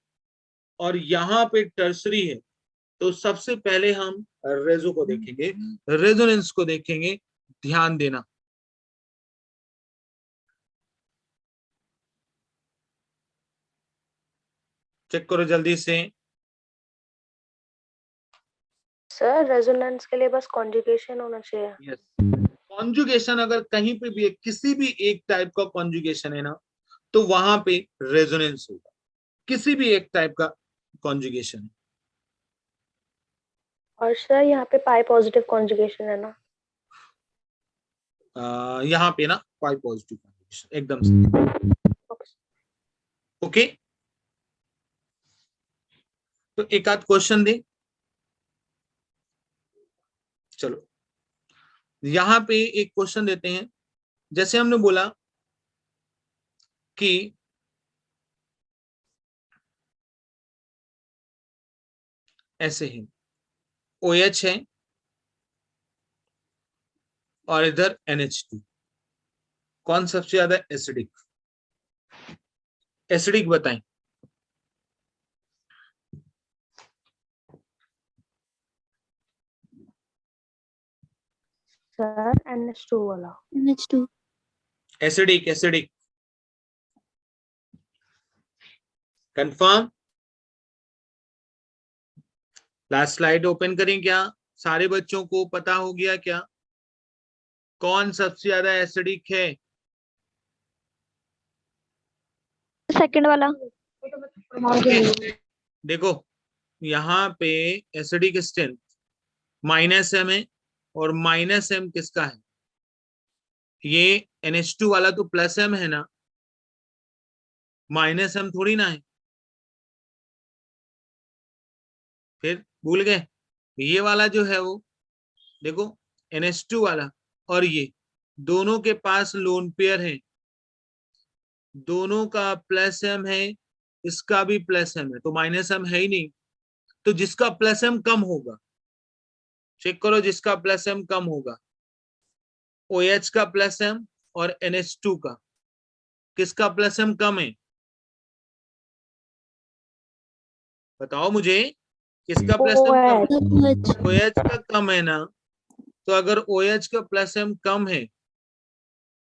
और यहाँ पे टर्सरी है, तो सबसे पहले हम रेजो को देखेंगे, रेजोनेंस को देखेंगे। ध्यान देना, चेक करो जल्दी से। सर रेजोनेंस के लिए बस कॉन्जुगेशन होना चाहिए। यस, कॉन्जुगेशन अगर कहीं पे भी है, किसी भी एक टाइप का कॉन्जुगेशन है ना, तो वहां पे रेजोनेंस होगा। किसी भी एक टाइप का कॉन्जुगेशन। और सर यहाँ पे पाई पॉजिटिव कॉन्जुगेशन है ना? यहाँ पे ना पाई पॉजिटिव कॉन्जुगेशन एकदम से। ओके, तो एक आध क्वेश्चन दे। चलो यहाँ पे एक क्वेश्चन देते हैं। जैसे हमने बोला कि ऐसे है, OH है और इधर NH2, कौन सबसे ज्यादा एसिडिक? एसिडिक बताएं। सर NH2 वाला। NH2. Acidic, acidic confirm. Last slide open करें क्या? सारे बच्चों को पता हो गया क्या कौन सबसे ज्यादा एसिडिक है? सेकंड वाला। देखो यहाँ पे एसिडिक स्ट्रेंथ -m है और -m किसका है? ये NH2 वाला तो +m है ना, -m थोड़ी ना है। फिर भूल गए? ये वाला जो है वो देखो, NH2 वाला और ये दोनों के पास लोन पेयर है, दोनों का +m है, इसका भी +m है, तो -m है ही नहीं। तो जिसका +m कम होगा, चेक करो, जिसका +m कम होगा, OH का +m और NH2 का, किसका +m कम है? बताओ मुझे, किसका +m कम है? OH. OH का कम है ना, तो अगर OH का +m कम है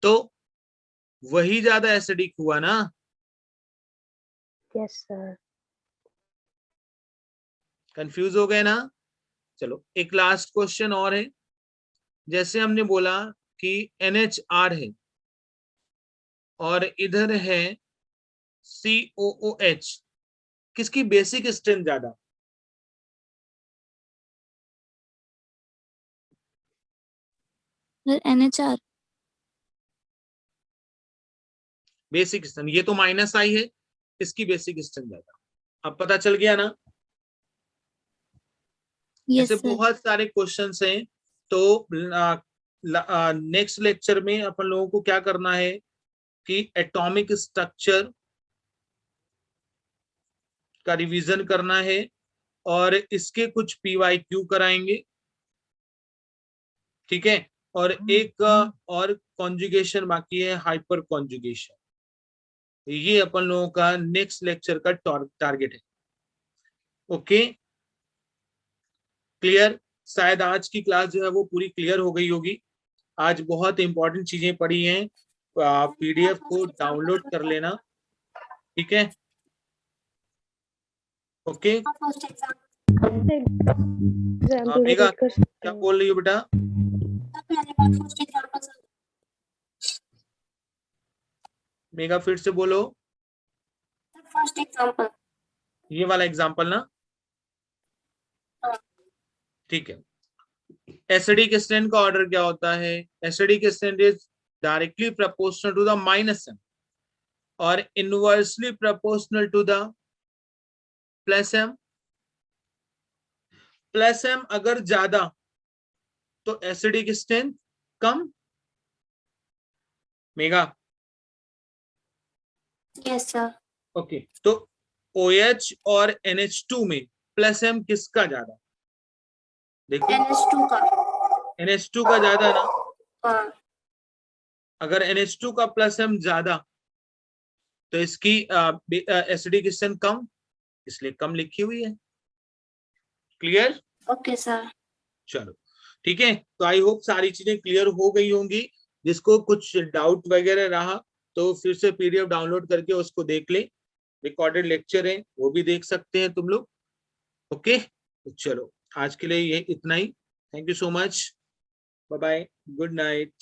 तो वही ज्यादा एसिडिक हुआ ना। Yes sir. कंफ्यूज हो गए ना? चलो एक लास्ट क्वेश्चन और है। जैसे हमने बोला कि NHR है और इधर है COOH, किसकी बेसिक स्ट्रेंथ ज्यादा? NHR. बेसिक स्ट्रेंथ, ये तो -I है, इसकी बेसिक स्ट्रेंथ ज्यादा। अब पता चल गया ना? Yes ऐसे sir. बहुत सारे क्वेश्चंस हैं, तो नेक्स्ट लेक्चर में अपन लोगों को क्या करना है कि एटॉमिक स्ट्रक्चर का रिवीजन करना है और इसके कुछ PYQ कराएंगे, ठीक है। और एक और कॉन्जुगेशन बाकी है, हाइपर कॉन्जुगेशन। ये अपन लोगों का नेक्स्ट लेक्चर का टारगेट है। Okay, clear. शायद आज की क्लास जो है वो पूरी क्लियर हो गई होगी। आज बहुत इंपॉर्टेंट चीजें पढ़ी हैं, PDF को डाउनलोड कर लेना, ठीक है। ओके, एग्जाम्पल मेघा रिपीट कर सकते क्या हैं? बोल रही हो बेटा? मेघा फिर से बोलो। First example. ये वाला एग्जांपल ना, ठीक है। एसिडिक स्ट्रेंथ का ऑर्डर क्या होता है? Acidic strength is directly proportional to the minus m और inversely proportional to the plus m। Plus m अगर ज्यादा तो एसिडिक स्ट्रेंथ कम। Megha, yes sir. ओके, तो OH और NH2 में प्लस m किसका ज्यादा? देखो NH2 का। NH2 का ज्यादा ना। हाँ। अगर NH2 का प्लस m ज्यादा तो इसकी एसिडिक स्ट्रेंथ कम, इसलिए कम लिखी हुई है। क्लियर? Okay sir. चलो ठीक है, तो आई होप सारी चीजें क्लियर हो गई होंगी। जिसको कुछ डाउट वगैरह रहा तो फिर से PDF डाउनलोड करके उसको देख ले, रिकॉर्डेड लेक्चर है वो भी देख सकते हैं तुम लोग। ओके, तो चलो आज के लिए ये इतना ही। Thank you so much, bye bye, good night.